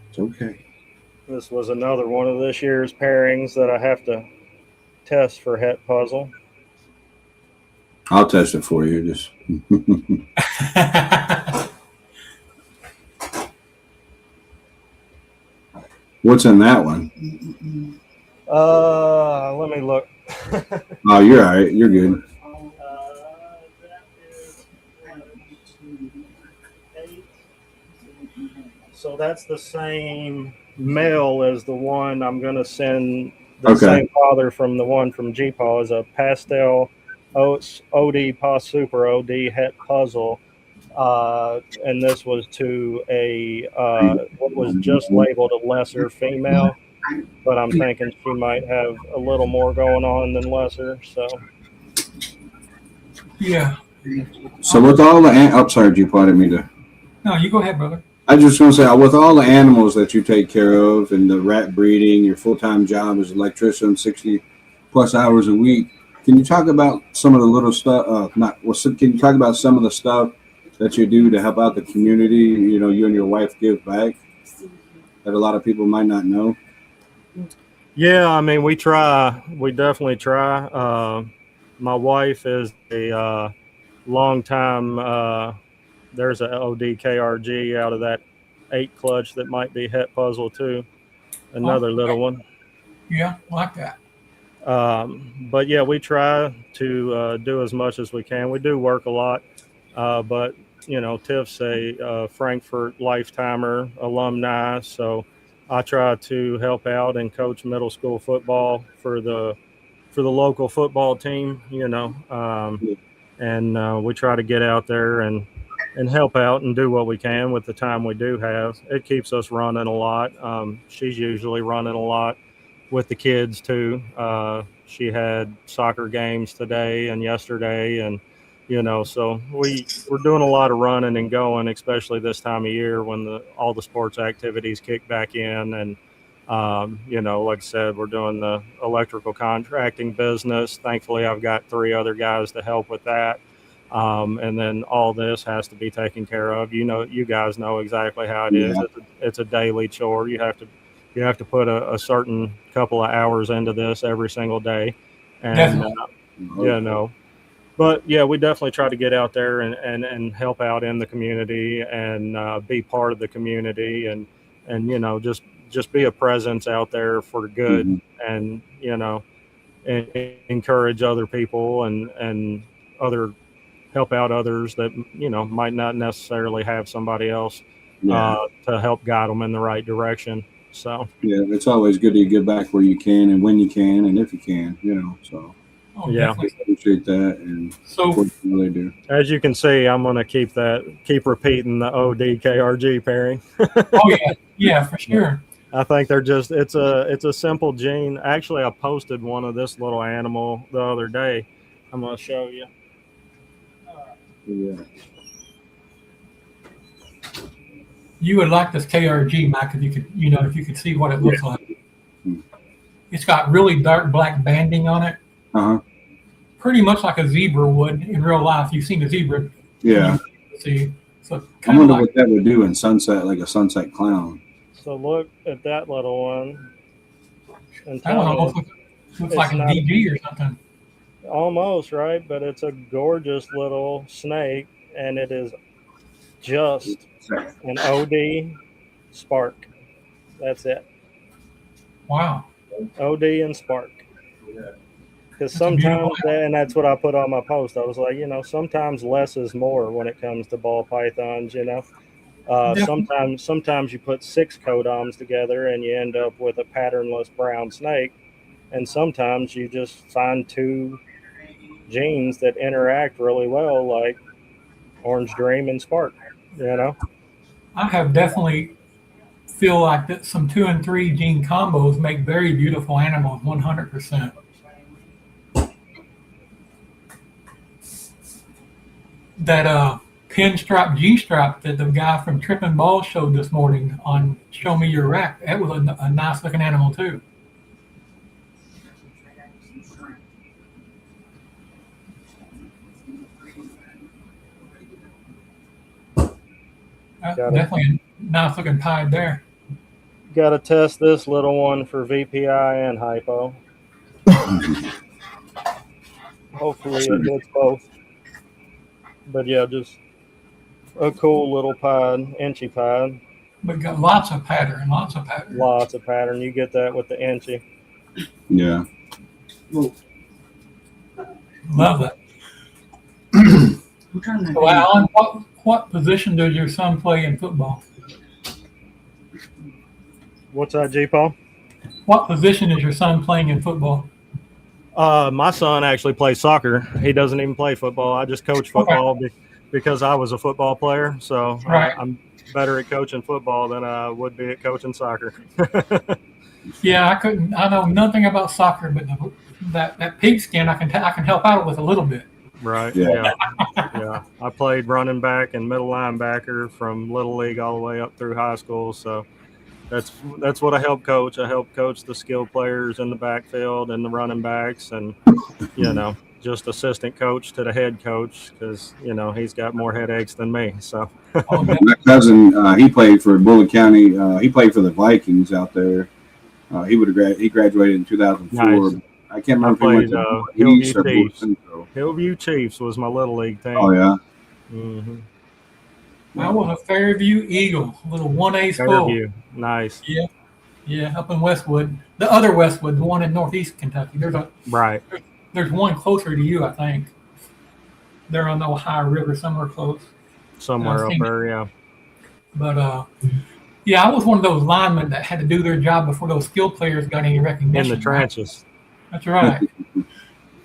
Speaker 2: It's okay.
Speaker 3: This was another one of this year's pairings that I have to test for Het Puzzle.
Speaker 2: I'll test it for you. Just What's in that one?
Speaker 3: Let me look.
Speaker 2: Oh, you're all right. You're good.
Speaker 3: That is 8. So that's the same male as the one I'm going to send the
Speaker 2: Okay.
Speaker 3: same father from the one from G-Paws, a pastel OD Paw Super OD het puzzle. And this was to a what was just labeled a lesser female, but I'm thinking she might have a little more going on than lesser. So
Speaker 1: Yeah.
Speaker 2: So with all the I'm sorry, G-Paw, I didn't mean to.
Speaker 1: No, you go ahead, brother.
Speaker 2: I just want to say, with all the animals that you take care of and the rat breeding, your full-time job as an electrician, 60 plus hours a week, can you talk about some of the little stuff? Can you talk about some of the stuff that you do to help out the community? You know, you and your wife give back that a lot of people might not know.
Speaker 3: yeah, I mean, we try. We definitely try. My wife is a long time. There's a ODKRG out of that 8 clutch that might be het puzzle too. Another little one.
Speaker 1: Yeah, I like that.
Speaker 3: But yeah, we try to do as much as we can. We do work a lot, but you know, Tiff's a Frankfurt lifetimer alumni, so I try to help out and coach middle school football for the local football team. You know, and we try to get out there and help out and do what we can with the time we do have. It keeps us running a lot. She's usually running a lot with the kids too. She had soccer games today and yesterday, and you know, so we're doing a lot of running and going, especially this time of year when all the sports activities kick back in. And you know, like I said, we're doing the electrical contracting business. Thankfully, I've got 3 other guys to help with that. And then all this has to be taken care of. You know, you guys know exactly how it is. It's a daily chore. You have to put a certain couple of hours into this every single day. And, you know, but yeah, we definitely try to get out there and help out in the community and be part of the community and, you know, just be a presence out there for good.
Speaker 2: Mm-hmm.
Speaker 3: And, you know, and encourage other people and help out others that, you know, might not necessarily have somebody else to help guide them in the right direction. So
Speaker 2: yeah, it's always good to give back where you can and when you can and if you can, you know. So
Speaker 3: yeah,
Speaker 1: definitely.
Speaker 2: Appreciate that, and
Speaker 1: So
Speaker 2: what you really do.
Speaker 3: As you can see, I'm going to keep repeating the ODKRG pairing.
Speaker 1: oh yeah, for sure.
Speaker 3: I think it's a simple gene. Actually, I posted one of this little animal the other day. I'm going to show you.
Speaker 2: Yeah.
Speaker 1: You would like this KRG, Mike, if you could see what it looks like. It's got really dark black banding on it. Pretty much like a zebra would in real life. You've seen a zebra.
Speaker 2: Yeah.
Speaker 1: See, so
Speaker 2: I wonder what that would do in sunset, like a sunset clown.
Speaker 3: So look at that little one. And
Speaker 1: that one almost looks like a DG or something.
Speaker 3: Almost, right? But it's a gorgeous little snake, and it is just an OD spark. That's it.
Speaker 1: Wow.
Speaker 3: OD and spark. Because sometimes, and that's what I put on my post. I was like, you know, sometimes less is more when it comes to ball pythons. You know, sometimes you put 6 codoms together and you end up with a patternless brown snake, and sometimes you just find 2 genes that interact really well, like Orange Dream and Spark. You know,
Speaker 1: I have definitely feel like that some 2 and 3 gene combos make very beautiful animals. 100%. That pinstripe G-stripe that the guy from Trippin' Ball showed this morning on Show Me Your Rack, that was a nice looking animal too. Definitely a nice looking pied there.
Speaker 3: Got to test this little one for VPI and hypo. Hopefully it hits both. But yeah, just a cool little pied, inchy pied.
Speaker 1: but got lots of pattern, lots of pattern.
Speaker 3: Lots of pattern. You get that with the inchy.
Speaker 2: Yeah.
Speaker 1: Love it.
Speaker 4: I'm trying to
Speaker 1: So, Alan, what position does your son play in football?
Speaker 3: What's that, G-Paw?
Speaker 1: What position is your son playing in football?
Speaker 3: My son actually plays soccer. He doesn't even play football. I just coach football because I was a football player. So
Speaker 1: Right.
Speaker 3: I'm better at coaching football than I would be at coaching soccer.
Speaker 1: Yeah, I know nothing about soccer, but that pigskin I can help out with a little bit.
Speaker 3: Right.
Speaker 2: Yeah.
Speaker 3: Yeah. I played running back and middle linebacker from little league all the way up through high school. So that's what I help coach. I help coach the skilled players in the backfield and the running backs, and just assistant coach to the head coach because he's got more headaches than me. So
Speaker 2: My cousin, he played for Bullitt County. He played for the Vikings out there. He graduated in 2004.
Speaker 3: Nice.
Speaker 2: I can't remember
Speaker 3: I
Speaker 2: if he went
Speaker 3: played,
Speaker 2: to East or
Speaker 3: Hillview
Speaker 2: Bullitt
Speaker 3: Chiefs.
Speaker 2: Central.
Speaker 3: Hillview Chiefs was my little league team.
Speaker 2: Oh yeah.
Speaker 3: Mm-hmm.
Speaker 1: I was a Fairview Eagle, a little 1A school.
Speaker 3: Fairview, nice.
Speaker 1: Yeah, up in Westwood. The other Westwood, the one in northeast Kentucky.
Speaker 3: Right.
Speaker 1: There's one closer to you, I think. They're on the Ohio River, somewhere close.
Speaker 3: Somewhere up there, yeah.
Speaker 1: But I was one of those linemen that had to do their job before those skilled players got any recognition.
Speaker 3: In the trenches.
Speaker 1: That's right.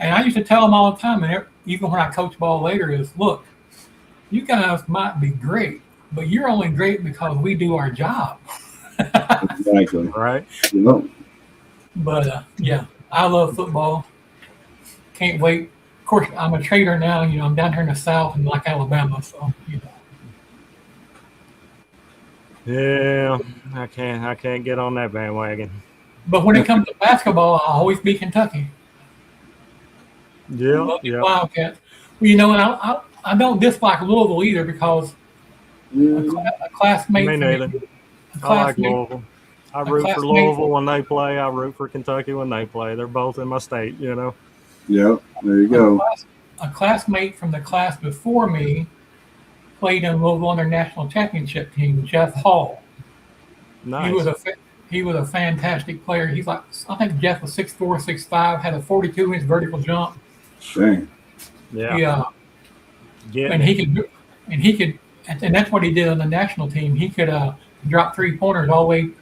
Speaker 1: And I used to tell them all the time, and even when I coach ball later, is look, you guys might be great, but you're only great because we do our job.
Speaker 2: Exactly.
Speaker 3: Right.
Speaker 2: Yep.
Speaker 1: But I love football. Can't wait. Of course, I'm a trader now. I'm down here in the South and like Alabama, so
Speaker 3: Yeah, I can't get on that bandwagon.
Speaker 1: But when it comes to basketball, I'll always be Kentucky.
Speaker 3: Yeah.
Speaker 1: Wildcats. Well, and I don't dislike Louisville either because a classmate.
Speaker 3: Me neither. I like Louisville. I root for Louisville when they play. I root for Kentucky when they play. They're both in my state,
Speaker 2: Yep. There you go.
Speaker 1: A classmate from the class before me played in Louisville on their national championship team, Jeff Hall.
Speaker 3: Nice.
Speaker 1: He was a fantastic player. I think Jeff was 6'4", 6'5", had a 42-inch vertical jump.
Speaker 2: Dang.
Speaker 3: Yeah.
Speaker 1: And he could, and that's what he did on the national team. He could drop 3-pointers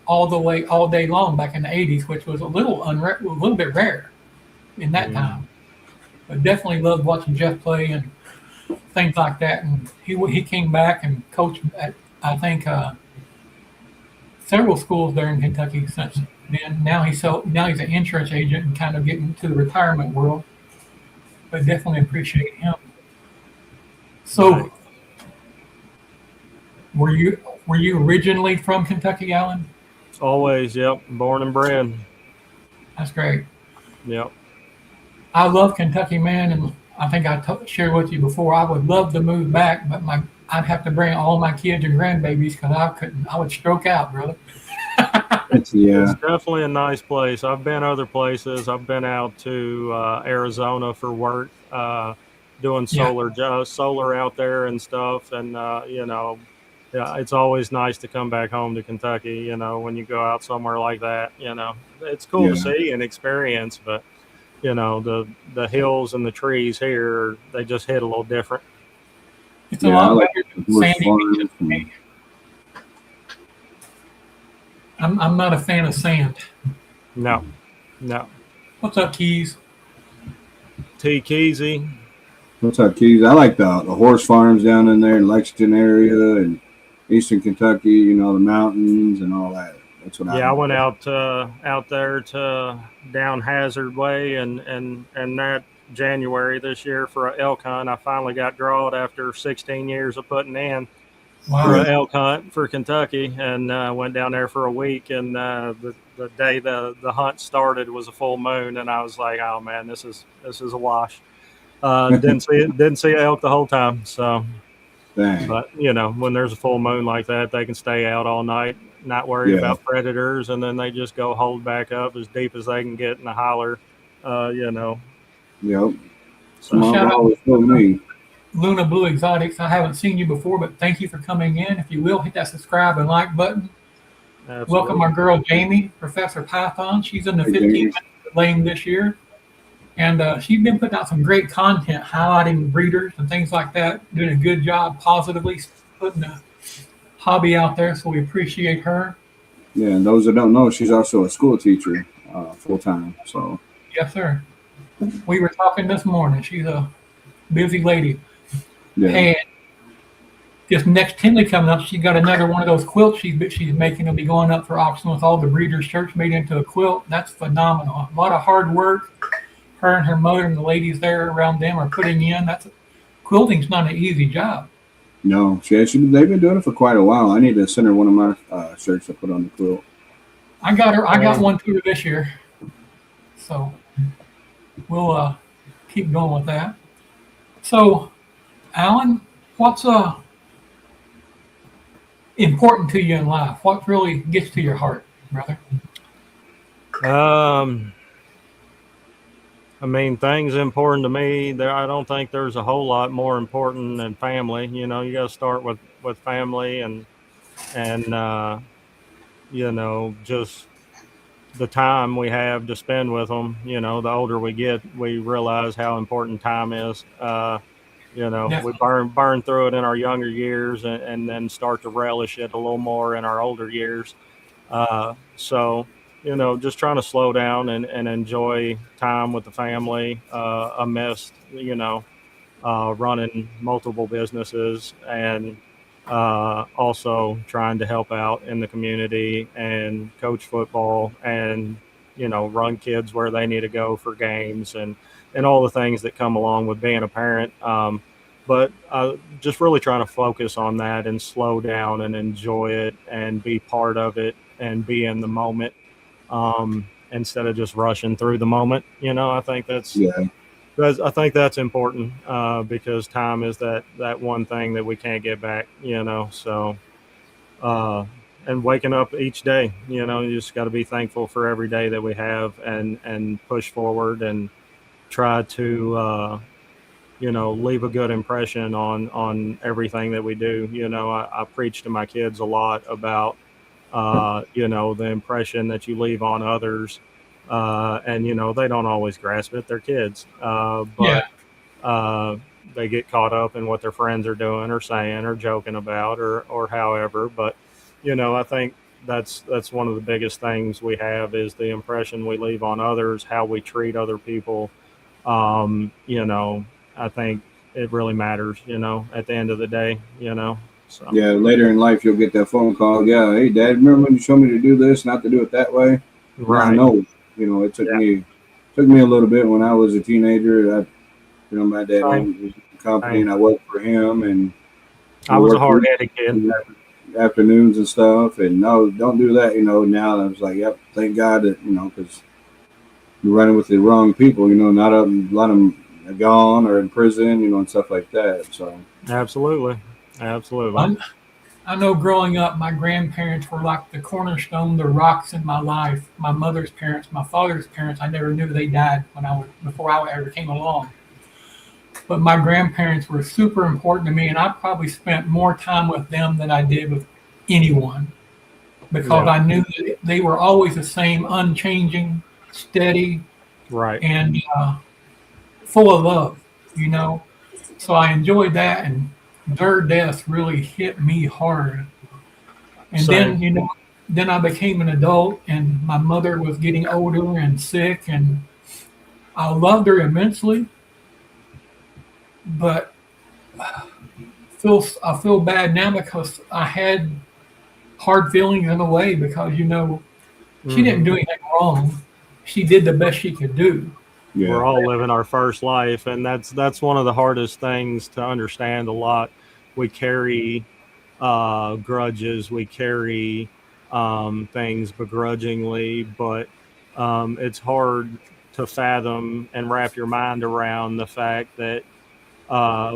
Speaker 1: all day long back in the 80s, which was a little bit rare in that time. But definitely loved watching Jeff play and things like that. And he came back and coached at, I think, several schools there in Kentucky since then. Now he's an insurance agent and kind of getting into the retirement world. But definitely appreciate him. So,
Speaker 3: Right.
Speaker 1: were you originally from Kentucky, Alan?
Speaker 3: Always, yep. Born and bred.
Speaker 1: That's great.
Speaker 3: Yep.
Speaker 1: I love Kentucky, man, and I think I shared with you before. I would love to move back, but I'd have to bring all my kids and grandbabies because I would stroke out, brother.
Speaker 3: It's definitely a nice place. I've been other places. I've been out to Arizona for work, doing solar out there and stuff. And it's always nice to come back home to Kentucky. When you go out somewhere like that, it's cool to see and experience. But the hills and the trees here, they just hit a little different.
Speaker 1: It's a lot better than sandy. I'm not a fan of sand.
Speaker 3: No.
Speaker 1: What's up, Keys?
Speaker 3: T. Keezy.
Speaker 2: What's up, Keys? I like the horse farms down in there in Lexington area and Eastern Kentucky, the mountains and all that. That's what I
Speaker 3: went out there to down Hazard Way and that January this year for an elk hunt. I finally got drawed after 16 years of putting in for an elk hunt for Kentucky, and went down there for a week. And the day the hunt started was a full moon, and I was like, "Oh man, this is a wash." Didn't see an elk the whole time. So,
Speaker 2: Dang.
Speaker 3: But when there's a full moon like that, they can stay out all night, not worry about predators, and then they just go hold back up as deep as they can get in the holler.
Speaker 2: Yep.
Speaker 1: So Luna Blue Exotics. I haven't seen you before, but thank you for coming in. If you will, hit that subscribe and like button.
Speaker 3: Absolutely.
Speaker 1: Welcome our girl Jamie, Professor Python. She's in the
Speaker 2: Hey,
Speaker 1: 15
Speaker 2: Jamie.
Speaker 1: minutes lane this year. And she's been putting out some great content, highlighting breeders and things like that, doing a good job positively putting the hobby out there. So we appreciate her.
Speaker 2: Yeah, and those that don't know, she's also a school teacher, full time. So
Speaker 1: Yes, sir. We were talking this morning. She's a busy lady.
Speaker 2: yeah,
Speaker 1: And this next Tinley coming up, she's got another one of those quilts she's making. It'll be going up for auction with all the breeders' shirts made into a quilt. That's phenomenal. A lot of hard work. Her and her mother and the ladies there around them are putting in. Quilting's not an easy job.
Speaker 2: no, they've been doing it for quite a while. I need to send her one of my shirts to put on the quilt.
Speaker 1: I got one to her this year. So we'll keep going with that. So, Alan, what's important to you in life? What really gets to your heart, brother?
Speaker 3: I mean, things important to me. I don't think there's a whole lot more important than family. You know, you got to start with family and you know, just the time we have to spend with them. You know, the older we get, we realize how important time is. You know, we burn through it in our younger years and then start to relish it a little more in our older years. So, you know, just trying to slow down and enjoy time with the family amidst, you know, running multiple businesses and also trying to help out in the community and coach football and, you know, run kids where they need to go for games and all the things that come along with being a parent. But just really trying to focus on that and slow down and enjoy it and be part of it and be in the moment instead of just rushing through the moment. You know, I think that's important because time is that one thing that we can't get back, you know. So and waking up each day, you know, you just got to be thankful for every day that we have and push forward and try to you know, leave a good impression on everything that we do. You know, I preach to my kids a lot about you know, the impression that you leave on others. And, you know, they don't always grasp it. They're kids. But they get caught up in what their friends are doing or saying or joking about or however. But, you know, I think that's one of the biggest things we have is the impression we leave on others, how we treat other people. You know, I think it really matters, you know, at the end of the day, you know. So.
Speaker 2: Yeah, later in life you'll get that phone call. Yeah, hey Dad, remember when you showed me to do this, not to do it that way?
Speaker 3: Right.
Speaker 2: I know. You know, it took me a little bit when I was a teenager. You know, my dad owned a company and I worked for him, and
Speaker 3: I was a hard-headed kid.
Speaker 2: Afternoons and stuff, and no, don't do that. You know, now I was like, yep, thank God that, you know, because you're running with the wrong people. You know, not a lot of them are gone or in prison, you know, and stuff like that. So
Speaker 3: Absolutely.
Speaker 1: I know growing up, my grandparents were like the cornerstone, the rocks in my life. My mother's parents, my father's parents, I never knew they died before I ever came along. But my grandparents were super important to me, and I probably spent more time with them than I did with anyone because I knew that they were always the same, unchanging, steady,
Speaker 3: right,
Speaker 1: and full of love, you know. So I enjoyed that, and their death really hit me hard. And then, you know, then I became an adult, and my mother was getting older and sick, and I loved her immensely. But I feel bad now because I had hard feelings in a way because, you know, she didn't do anything wrong. She did the best she could do.
Speaker 2: yeah.
Speaker 3: We're all living our first life, and that's one of the hardest things to understand. A lot we carry grudges, we carry things begrudgingly, but it's hard to fathom and wrap your mind around the fact that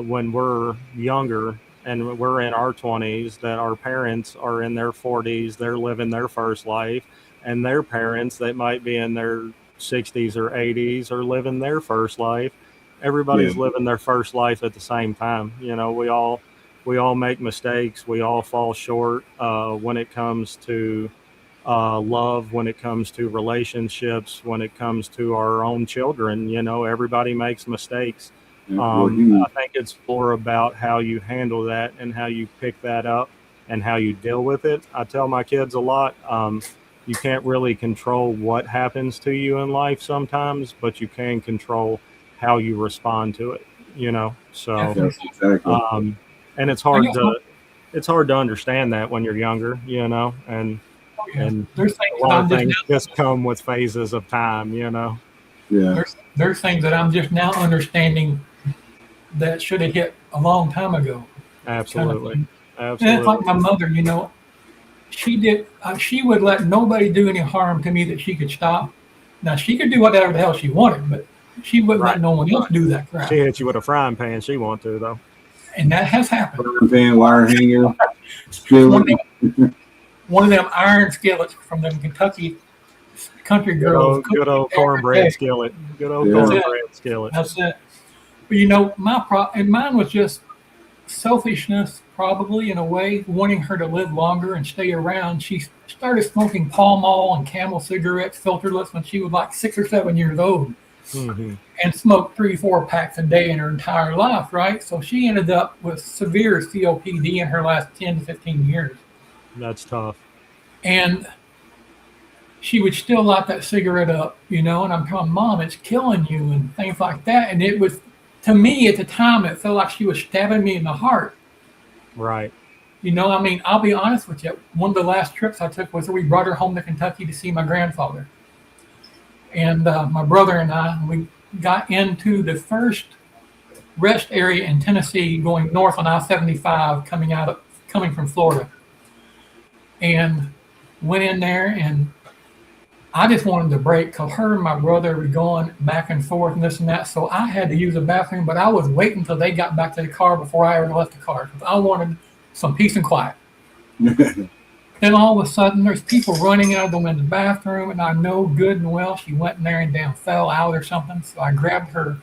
Speaker 3: when we're younger and we're in our 20s, that our parents are in their 40s, they're living their first life, and their parents that might be in their 60s or 80s are living their first life. Everybody's
Speaker 2: Yeah.
Speaker 3: living their first life at the same time. You know, we all make mistakes. We all fall short when it comes to love, when it comes to relationships, when it comes to our own children. You know, everybody makes mistakes.
Speaker 2: Yeah. Well, you,
Speaker 3: I think it's more about how you handle that and how you pick that up and how you deal with it. I tell my kids a lot. You can't really control what happens to you in life sometimes, but you can control how you respond to it. You know, so
Speaker 2: yes, exactly.
Speaker 3: and it's
Speaker 1: I
Speaker 3: hard
Speaker 1: guess
Speaker 3: to understand that when you're younger. You know, and
Speaker 1: yeah,
Speaker 3: and
Speaker 1: there's
Speaker 3: a
Speaker 1: things that
Speaker 3: lot
Speaker 1: I'm
Speaker 3: of
Speaker 1: just
Speaker 3: things
Speaker 1: now,
Speaker 3: just come with phases of time. You know,
Speaker 2: Yeah.
Speaker 1: there's things that I'm just now understanding that should have hit a long time ago, kind of
Speaker 3: absolutely,
Speaker 1: thing. And it's like
Speaker 3: absolutely,
Speaker 1: my mother, she would let nobody do any harm to me that she could stop. Now she could do whatever the hell she wanted, but she wouldn't let
Speaker 3: right.
Speaker 1: no one else do that
Speaker 3: She
Speaker 1: crap.
Speaker 3: hit you with a frying pan. She want to though.
Speaker 1: And that has happened.
Speaker 2: Frying pan, wire hanger,
Speaker 1: One
Speaker 2: skillet.
Speaker 1: of one of them iron skillets from them Kentucky country girls
Speaker 3: Good
Speaker 1: cooking
Speaker 3: old
Speaker 1: every
Speaker 3: cornbread
Speaker 1: day.
Speaker 3: skillet. Good old
Speaker 2: Yeah.
Speaker 3: cornbread skillet.
Speaker 1: That's it. But and mine was just selfishness, probably in a way, wanting her to live longer and stay around. She started smoking Pall Mall and Camel cigarettes, filterless, when she was like 6 or 7 years old,
Speaker 3: Hmm.
Speaker 1: and smoked 3, 4 packs a day in her entire life, right? So she ended up with severe COPD in her last 10 to 15 years.
Speaker 3: That's tough.
Speaker 1: And she would still light that cigarette up, and I'm telling Mom, it's killing you and things like that. And it was, to me at the time, it felt like she was stabbing me in the heart.
Speaker 3: Right.
Speaker 1: I'll be honest with you. One of the last trips I took was we brought her home to Kentucky to see my grandfather. And my brother and we got into the first rest area in Tennessee going north on I-75 coming from Florida. And went in there, and I just wanted to break because her and my brother were going back and forth and this and that. So I had to use the bathroom, but I was waiting until they got back to the car before I ever left the car because I wanted some peace and quiet. Then all of a sudden, there's people running out of the bathroom, and I know good and well she went in there and damn fell out or something. So I grabbed her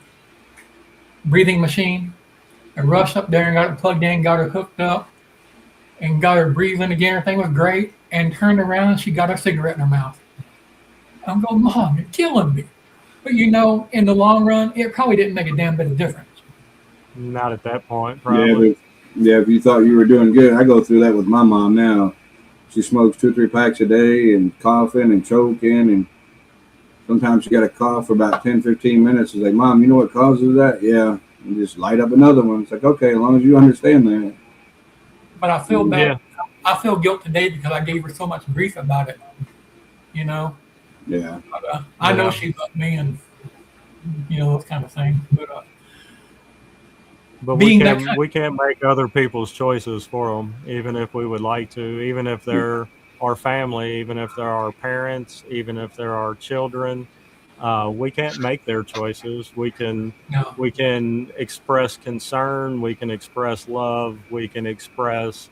Speaker 1: breathing machine and rushed up there and got it plugged in, got her hooked up, and got her breathing again. Everything was great. And turned around, and she got a cigarette in her mouth. I'm going, Mom, you're killing me. But in the long run, it probably didn't make a damn bit of difference.
Speaker 3: Not at that point,
Speaker 2: Yeah,
Speaker 3: probably.
Speaker 2: if you thought you were doing good, I go through that with my mom now. She smokes 2 or 3 packs a day and coughing and choking, and sometimes she got a cough for about 10, 15 minutes. It's like, Mom, you know what causes that? Yeah. And just light up another one. It's like, okay, as long as you understand that.
Speaker 1: But I feel bad.
Speaker 3: Yeah.
Speaker 1: I feel guilt today because I gave her so much grief about it.
Speaker 2: Yeah.
Speaker 1: But, I know
Speaker 3: Yeah.
Speaker 1: she loved me and, those kind of things.
Speaker 3: But
Speaker 1: Being
Speaker 3: we can't make other people's choices for them, even if we would like to, even if they're our family, even if they're our parents, even if they're our children. We can't make their choices. We can express concern. We can express love. We can express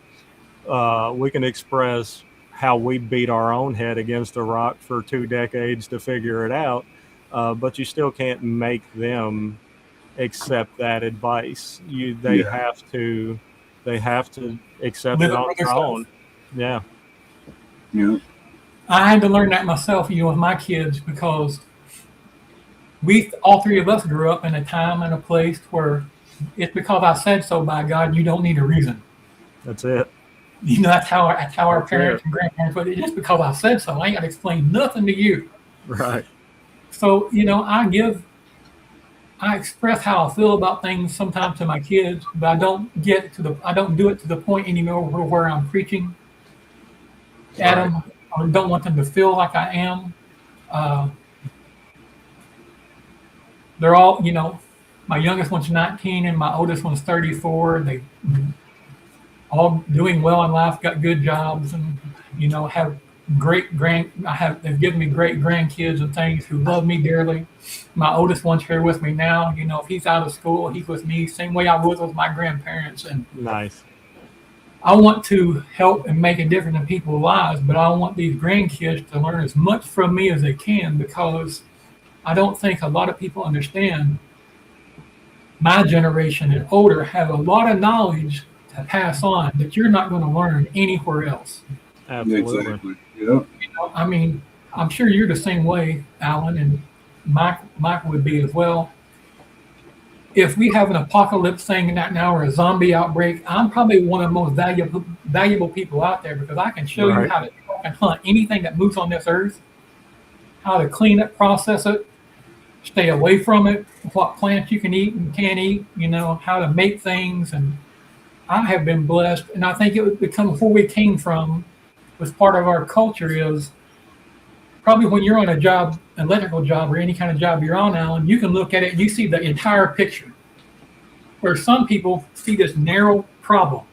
Speaker 3: how we beat our own head against a rock for 2 decades to figure it out. But you still can't make them accept that advice. They have to accept
Speaker 1: Live
Speaker 3: it
Speaker 1: it
Speaker 3: on
Speaker 1: for
Speaker 3: their
Speaker 1: themselves.
Speaker 3: own. Yeah.
Speaker 2: Yeah.
Speaker 1: I had to learn that myself, with my kids, because all three of us grew up in a time and a place where it's because I said so, by God, you don't need a reason.
Speaker 3: That's it.
Speaker 1: That's how our
Speaker 3: That's
Speaker 1: parents
Speaker 3: it.
Speaker 1: and grandparents, but it's just because I said so. I ain't got to explain nothing to you.
Speaker 3: Right.
Speaker 1: So, I express how I feel about things sometimes to my kids, but I don't do it to the point anymore where I'm preaching at them. I don't want them to feel like I am. They're all, my youngest one's 19 and my oldest one's 34. They all doing well in life, got good jobs, and have they've given me great grandkids and things who love me dearly. My oldest one's here with me now. If he's out of school, he's with me, same way I was with my grandparents. And
Speaker 3: Nice.
Speaker 1: I want to help and make a difference in people's lives, but I want these grandkids to learn as much from me as they can, because I don't think a lot of people understand my generation and older have a lot of knowledge to pass on that you're not going to learn anywhere else.
Speaker 3: Absolutely.
Speaker 2: Exactly. Yep.
Speaker 1: You know, I mean, I'm sure you're the same way, Alan, and Mike would be as well. If we have an apocalypse thing right now or a zombie outbreak, I'm probably one of the most valuable people out there because I can show you
Speaker 3: Right.
Speaker 1: how to track and hunt anything that moves on this earth, how to clean it, process it, stay away from it, what plants you can eat and can't eat, you know, how to make things. And I have been blessed. And I think it would become where we came from was part of our culture is probably when you're on a job, an electrical job or any kind of job you're on, Alan, you can look at it and you see the entire picture. Where some people see this narrow problem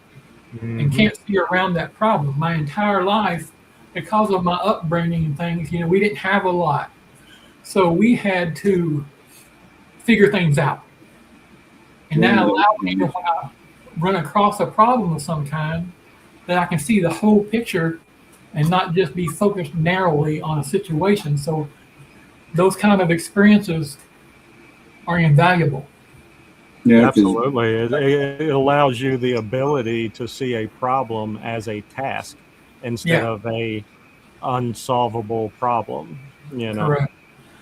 Speaker 1: and can't see around that problem. My entire life, because of my upbringing and things, you know, we didn't have a lot. So we had to figure things out. And that allowed me to, when I run across a problem of some kind, that I can see the whole picture and not just be focused narrowly on a situation. So those kind of experiences are invaluable.
Speaker 2: Yeah. 'Cause-
Speaker 3: Absolutely. It allows you the ability to see a problem as a task instead
Speaker 1: Yeah.
Speaker 3: of a unsolvable problem, you know.
Speaker 1: Correct.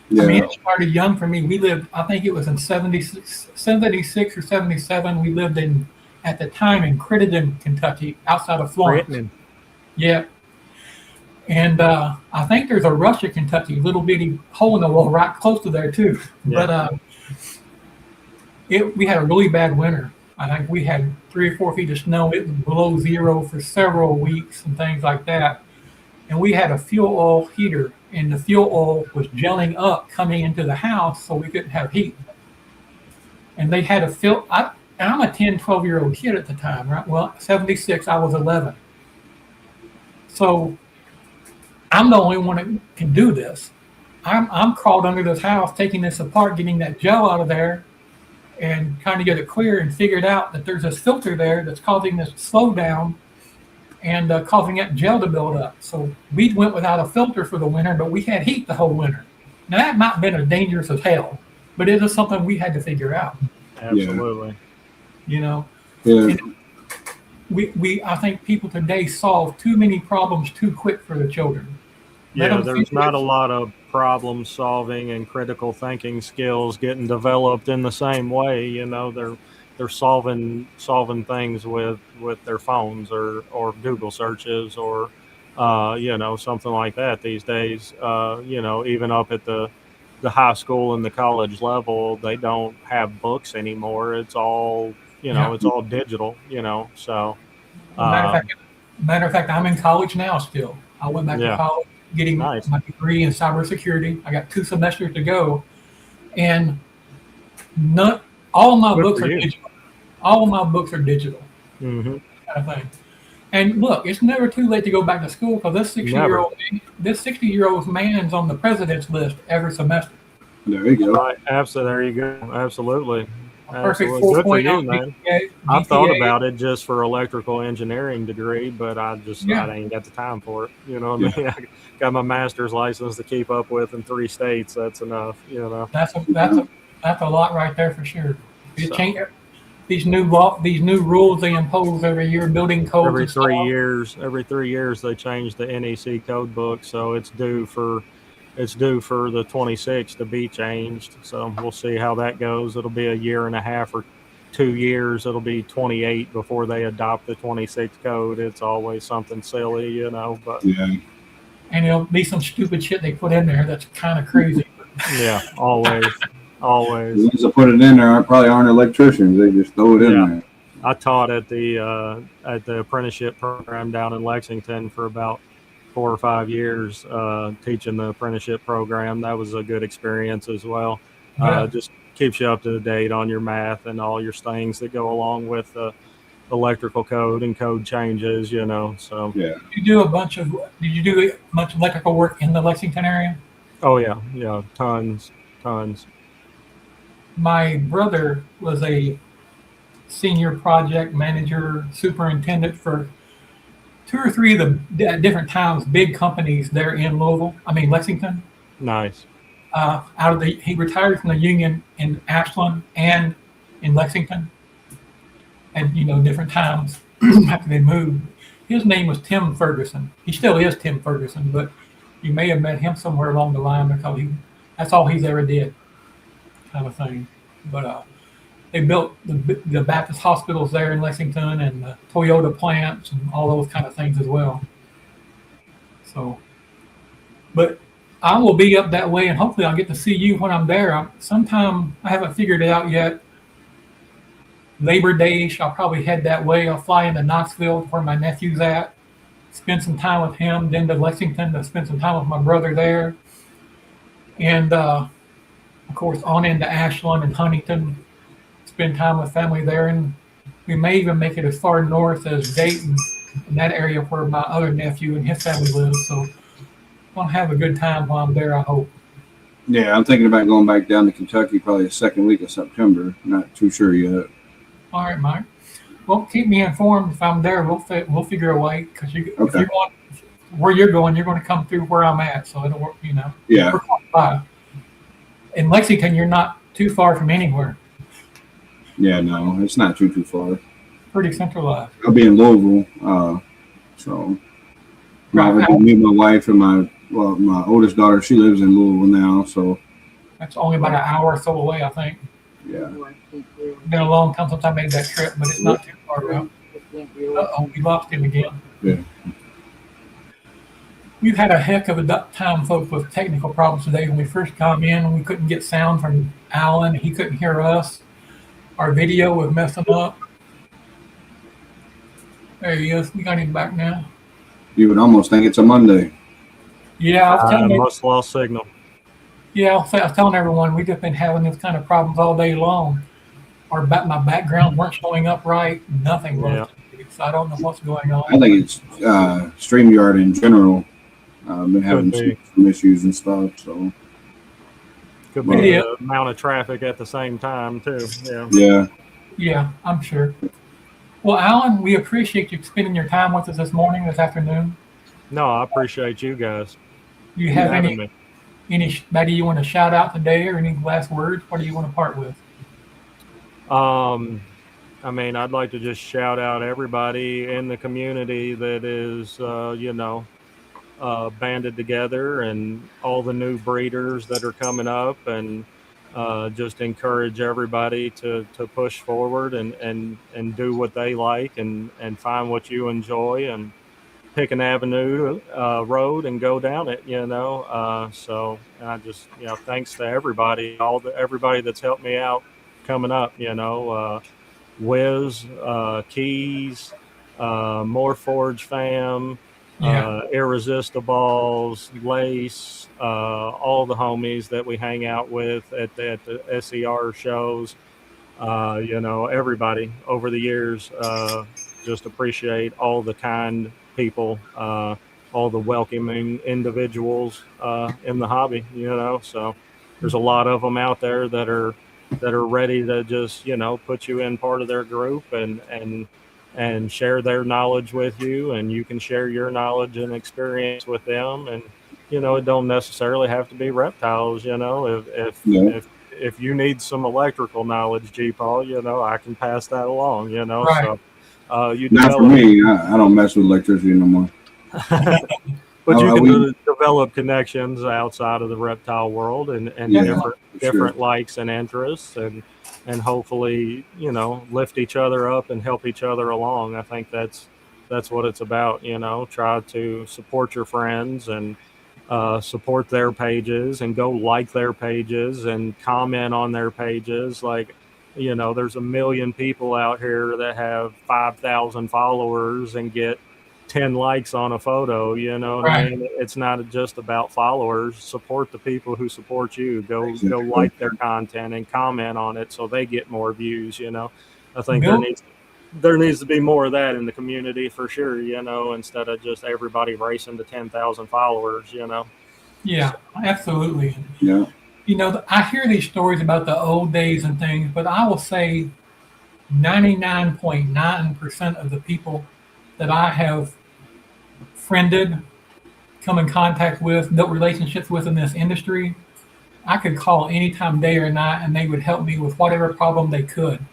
Speaker 2: Yeah.
Speaker 1: I mean, it started young for me. We lived, I think it was in 76 or 77. We lived in, at the time, in Crittenden, Kentucky, outside of Florence.
Speaker 3: Britain.
Speaker 1: Yeah. And I think there's a Russia, Kentucky, little bitty hole in the wall right close to there, too.
Speaker 3: Yeah.
Speaker 1: But we had a really bad winter. I think we had 3 or 4 feet of snow. It was below zero for several weeks and things like that. And we had a fuel oil heater, and the fuel oil was gelling up coming into the house, so we couldn't have heat. And they had I'm a 10, 12-year-old kid at the time, right? Well, 76, I was 11. So I'm the only one that can do this. I'm crawled under this house, taking this apart, getting that gel out of there, and trying to get it clear and figured out that there's this filter there that's causing this slowdown and causing that gel to build up. So we went without a filter for the winter, but we had heat the whole winter. Now that might have been as dangerous as hell, but it is something we had to figure out.
Speaker 3: Absolutely.
Speaker 1: You know,
Speaker 2: Yeah.
Speaker 1: I think people today solve too many problems too quick for the children. Let
Speaker 3: Yeah,
Speaker 1: them
Speaker 3: there's
Speaker 1: figure
Speaker 3: not
Speaker 1: it-
Speaker 3: a lot of problem solving and critical thinking skills getting developed in the same way. You know, they're solving things with their phones or Google searches or you know, something like that these days. You know, even up at the high school and the college level, they don't have books anymore. It's all, you know,
Speaker 1: Yeah.
Speaker 3: it's all digital, you know. So
Speaker 1: Matter of fact, I'm in college now still. I went back to
Speaker 3: Yeah.
Speaker 1: college getting
Speaker 3: Nice.
Speaker 1: my degree in cybersecurity. I got 2 semesters to go, and all of my
Speaker 3: Good
Speaker 1: books
Speaker 3: for
Speaker 1: are
Speaker 3: you.
Speaker 1: digital. All of my books are digital,
Speaker 3: mhm.
Speaker 1: kind of thing. And look, it's never too late to go back to school because this 60-year-old man's on the president's list every semester.
Speaker 2: There you go.
Speaker 3: Right. Absolutely. There you go. Absolutely.
Speaker 1: Perfect
Speaker 3: Absolutely. Good for
Speaker 1: 4.0
Speaker 3: you, man.
Speaker 1: GPA.
Speaker 3: I've thought about it just for electrical engineering degree, but I
Speaker 1: Yeah.
Speaker 3: ain't got the time for it. You know what I mean? I got my master's license to keep up with in 3 states. That's enough, you know.
Speaker 1: That's a lot right there for sure. You
Speaker 3: So-
Speaker 1: can't, these new rules they impose every year, building codes.
Speaker 3: Every
Speaker 1: and
Speaker 3: 3
Speaker 1: stuff.
Speaker 3: years, they change the NEC code book, so it's due for the 26 to be changed. So we'll see how that goes. It'll be a year and a half or 2 years. It'll be 28 before they adopt the 26 code. It's always something silly, you know, but
Speaker 2: Yeah.
Speaker 1: And it'll be some stupid shit they put in there that's kind of crazy.
Speaker 3: yeah, always.
Speaker 2: The ones that put it in there probably aren't electricians. They just throw it in
Speaker 3: Yeah.
Speaker 2: there.
Speaker 3: I taught at the apprenticeship program down in Lexington for about 4 or 5 years, teaching the apprenticeship program. That was a good experience as well.
Speaker 1: Yeah.
Speaker 3: Just keeps you up to date on your math and all your things that go along with the electrical code and code changes, you know. So,
Speaker 2: Yeah.
Speaker 1: Did you do a bunch of electrical work in the Lexington area?
Speaker 3: oh yeah, tons.
Speaker 1: My brother was a senior project manager, superintendent for 2 or 3 of the different towns, big companies there in Lexington.
Speaker 3: Nice.
Speaker 1: He retired from the union in Ashland and in Lexington at, different times after they moved. His name was Tim Ferguson. He still is Tim Ferguson, but you may have met him somewhere along the line because that's all he's ever did, kind of thing. But they built the Baptist hospitals there in Lexington and the Toyota plants and all those kind of things as well. So, but I will be up that way, and hopefully I'll get to see you when I'm there. Sometime, I haven't figured it out yet. Labor Day, I'll probably head that way. I'll fly into Knoxville where my nephew's at, spend some time with him, then to Lexington to spend some time with my brother there. And, of course, on into Ashland and Huntington, spend time with family there. And we may even make it as far north as Dayton, in that area where my other nephew and his family lives. So I'll have a good time while I'm there, I hope.
Speaker 2: Yeah, I'm thinking about going back down to Kentucky probably the second week of September. Not too sure yet.
Speaker 1: All right, Mike. Well, keep me informed if I'm there. We'll figure a way because if you want where you're going to come through where I'm at, so it'll work.
Speaker 2: Yeah.
Speaker 1: We're close by. In Lexington, you're not too far from anywhere.
Speaker 2: Yeah, no, it's not too far.
Speaker 1: Pretty centralized.
Speaker 2: I'll be in Louisville, so me, my wife, and my oldest daughter. She lives in Louisville now, so
Speaker 1: That's only about an hour or so away, I think.
Speaker 2: yeah.
Speaker 1: It's been a long time since I made that trip, but it's not too far out. Uh-oh, we lost him again.
Speaker 2: Yeah.
Speaker 1: We've had a heck of a time, folks, with technical problems today. When we first come in, we couldn't get sound from Alan. He couldn't hear us. Our video was messing up. There he is. We got him back now.
Speaker 2: You would almost think it's a Monday.
Speaker 1: Yeah, I was telling
Speaker 3: Most lost signal.
Speaker 1: I was telling everyone we've just been having this kind of problems all day long. My background weren't showing up right. Nothing was. So I don't know what's going on.
Speaker 2: I think it's StreamYard in general. Been having some issues and stuff. So
Speaker 3: Could be the amount of traffic at the same time too. Yeah.
Speaker 2: Yeah.
Speaker 1: Yeah, I'm sure. Well, Alan, we appreciate you spending your time with us this afternoon.
Speaker 3: No, I appreciate you guys.
Speaker 1: Do you have
Speaker 3: having me.
Speaker 1: anybody you want to shout out today or any last words? What do you want to part with?
Speaker 3: I mean, I'd like to just shout out everybody in the community that is, banded together, and all the new breeders that are coming up, and just encourage everybody to push forward and do what they like and find what you enjoy and pick an avenue, road and go down it, so I just, thanks to everybody, everybody that's helped me out coming up, Wiz, Keys, More Forge Fam, Irresistibles, Lace, all the homies that we hang out with at the SER shows, everybody over the years, just appreciate all the kind people, all the welcoming individuals in the hobby, so there's a lot of them out there that are ready to just, put you in part of their group and share their knowledge with you, and you can share your knowledge and experience with them. And, it don't necessarily have to be reptiles, if you need some electrical knowledge, G-Paw, I can pass that along,
Speaker 1: Right.
Speaker 3: So you
Speaker 2: Not for me. I don't mess with electricity no more.
Speaker 3: But you can develop connections outside of the reptile world and different likes and interests, and hopefully, lift each other up and help each other along. I think that's what it's about, try to support your friends and support their pages and go like their pages and comment on their pages. Like, there's a million people out here that have 5,000 followers and get 10 likes on a photo, what I mean? It's not just about followers. Support the people who support you. Go like their content and comment on it so they get more views. I think there needs to be more of that in the community for sure, instead of just everybody racing to 10,000 followers,
Speaker 1: Yeah, absolutely.
Speaker 2: Yeah.
Speaker 1: I hear these stories about the old days and things, but I will say 99.9% of the people that I have friended, come in contact with, built relationships with in this industry, I could call anytime, day or night, and they would help me with whatever problem they could.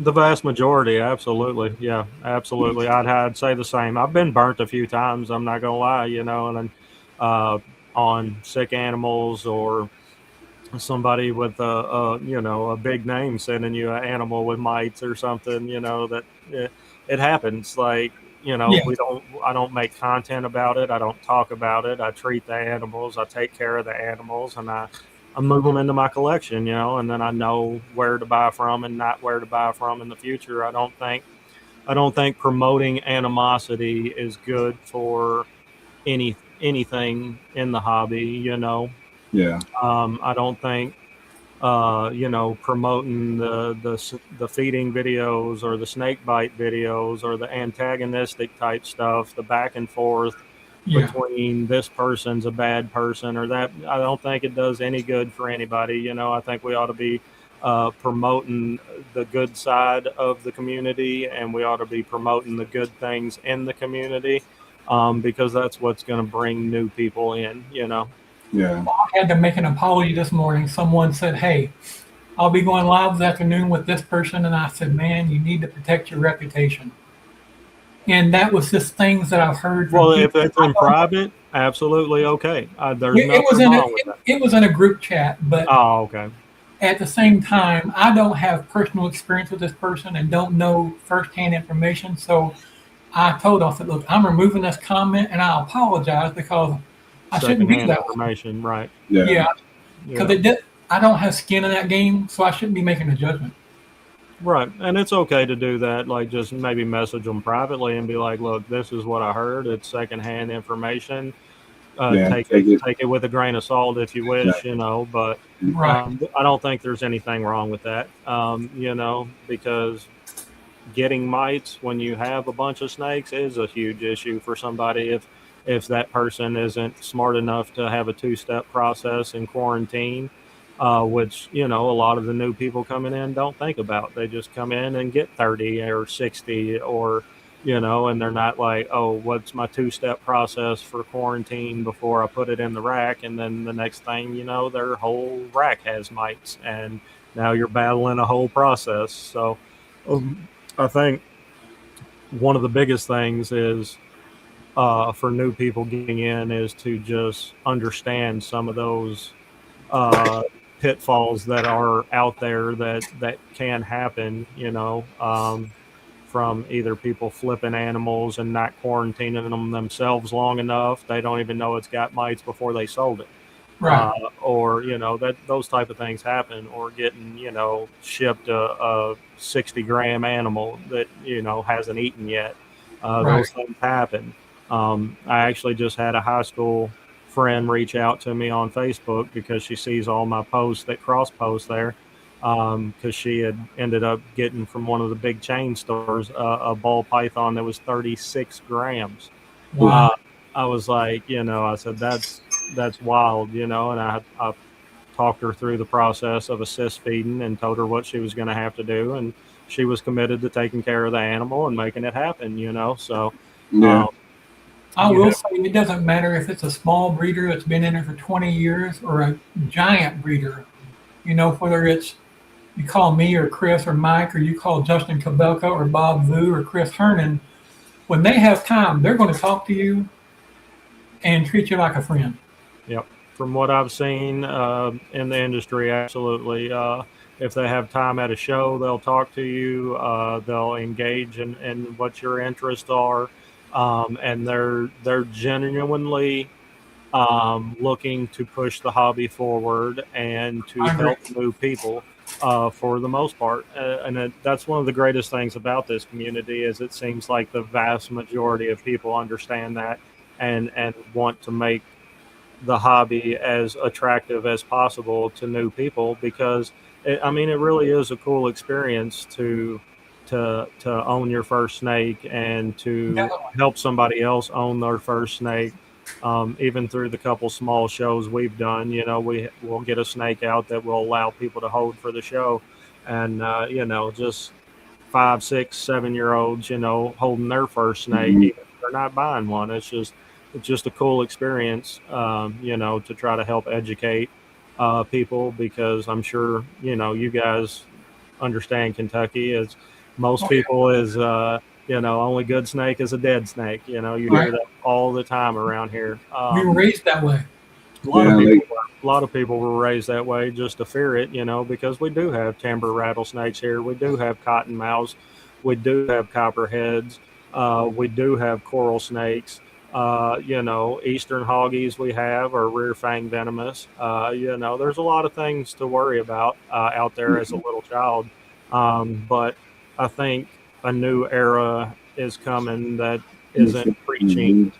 Speaker 3: The vast majority, absolutely. Yeah, absolutely. I'd say the same. I've been burnt a few times, I'm not gonna lie, and then uh, on sick animals or somebody with a big name sending you an animal with mites or something, that it happens. Like,
Speaker 1: Yeah,
Speaker 3: I don't make content about it. I don't talk about it. I treat the animals. I take care of the animals, and I move them into my collection, and then I know where to buy from and not where to buy from in the future. I don't think promoting animosity is good for anything in the hobby.
Speaker 2: Yeah.
Speaker 3: I don't think promoting the feeding videos or the snake bite videos or the antagonistic type stuff, the back and forth
Speaker 1: yeah.
Speaker 3: between this person's a bad person or that. I don't think it does any good for anybody. I think we ought to be promoting the good side of the community, and we ought to be promoting the good things in the community, because that's what's going to bring new people in.
Speaker 2: Yeah.
Speaker 1: I had to make an apology this morning. Someone said, "Hey, I'll be going live this afternoon with this person," and I said, "Man, you need to protect your reputation." And that was just things that I've heard from
Speaker 3: Well, if
Speaker 1: people.
Speaker 3: it's in private, absolutely okay. There's
Speaker 1: It was
Speaker 3: nothing
Speaker 1: in a,
Speaker 3: wrong with that.
Speaker 1: it was in a group chat, but
Speaker 3: Oh, okay.
Speaker 1: at the same time, I don't have personal experience with this person and don't know firsthand information. So I told her, I said, "Look, I'm removing this comment and I apologize because I shouldn't do
Speaker 3: Secondhand
Speaker 1: that."
Speaker 3: information, right?
Speaker 2: Yeah.
Speaker 1: Yeah, because
Speaker 3: Yeah,
Speaker 1: I don't have skin in that game, so I shouldn't be making a judgment.
Speaker 3: right. And it's okay to do that. Like, just maybe message them privately and be like, "Look, this is what I heard. It's secondhand information.
Speaker 2: Yeah. Take it.
Speaker 3: Take it with a grain of salt if you wish,
Speaker 2: Yeah.
Speaker 3: But
Speaker 1: Right,
Speaker 3: I don't think there's anything wrong with that. Because getting mites when you have a bunch of snakes is a huge issue for somebody if that person isn't smart enough to have a two-step process in quarantine, which a lot of the new people coming in don't think about. They just come in and get 30 or 60 or and they're not like, oh, what's my two-step process for quarantine before I put it in the rack, and then the next thing their whole rack has mites, and now you're battling a whole process. So um, I think one of the biggest things is for new people getting in is to just understand some of those uh, pitfalls that are out there that can happen. From either people flipping animals and not quarantining them themselves long enough. They don't even know it's got mites before they sold it.
Speaker 1: right,
Speaker 3: Or that those type of things happen, or getting shipped a 60-gram animal that hasn't eaten yet.
Speaker 1: right.
Speaker 3: Those things happen. I actually just had a high school friend reach out to me on Facebook because she sees all my posts that cross post there, because she had ended up getting from one of the big chain stores a ball python that was 36 grams.
Speaker 1: Wow.
Speaker 3: uh, I was like, I said that's wild, and I talked her through the process of assist feeding and told her what she was going to have to do, and she was committed to taking care of the animal and making it happen. So
Speaker 2: Yeah.
Speaker 3: um,
Speaker 1: I
Speaker 3: you
Speaker 1: will
Speaker 3: have
Speaker 1: say it doesn't matter if it's a small breeder that's been in there for 20 years or a giant breeder. Whether it's you call me or Chris or Mike or you call Justin Kabelka or Bob Vu or Chris Hernan, when they have time, they're going to talk to you and treat you like a friend.
Speaker 3: Yep. From what I've seen in the industry, absolutely. If they have time at a show, they'll talk to you. They'll engage in what your interests are, and they're genuinely looking to push the hobby forward and to
Speaker 1: I agree.
Speaker 3: help new people for the most part. That's one of the greatest things about this community is it seems like the vast majority of people understand that and want to make the hobby as attractive as possible to new people, because it really is a cool experience to own your first snake and to
Speaker 1: Definitely.
Speaker 3: help somebody else own their first snake. Even through the couple small shows we've done, we'll get a snake out that will allow people to hold for the show, and just 5, 6, 7 year olds, holding their first snake,
Speaker 2: Mhm.
Speaker 3: even if they're not buying one. It's just a cool experience, to try to help educate people, because I'm sure you guys understand Kentucky. As most people is, only good snake is a dead snake. You hear that all the time around here.
Speaker 1: We were raised that way.
Speaker 3: A lot of people were raised that way just to fear it, because we do have timber rattlesnakes here. We do have cottonmouths. We do have copperheads. We do have coral snakes. Eastern hoggies we have are rear fang venomous. There's a lot of things to worry about out there as a little child. But I think a new era is coming that isn't preaching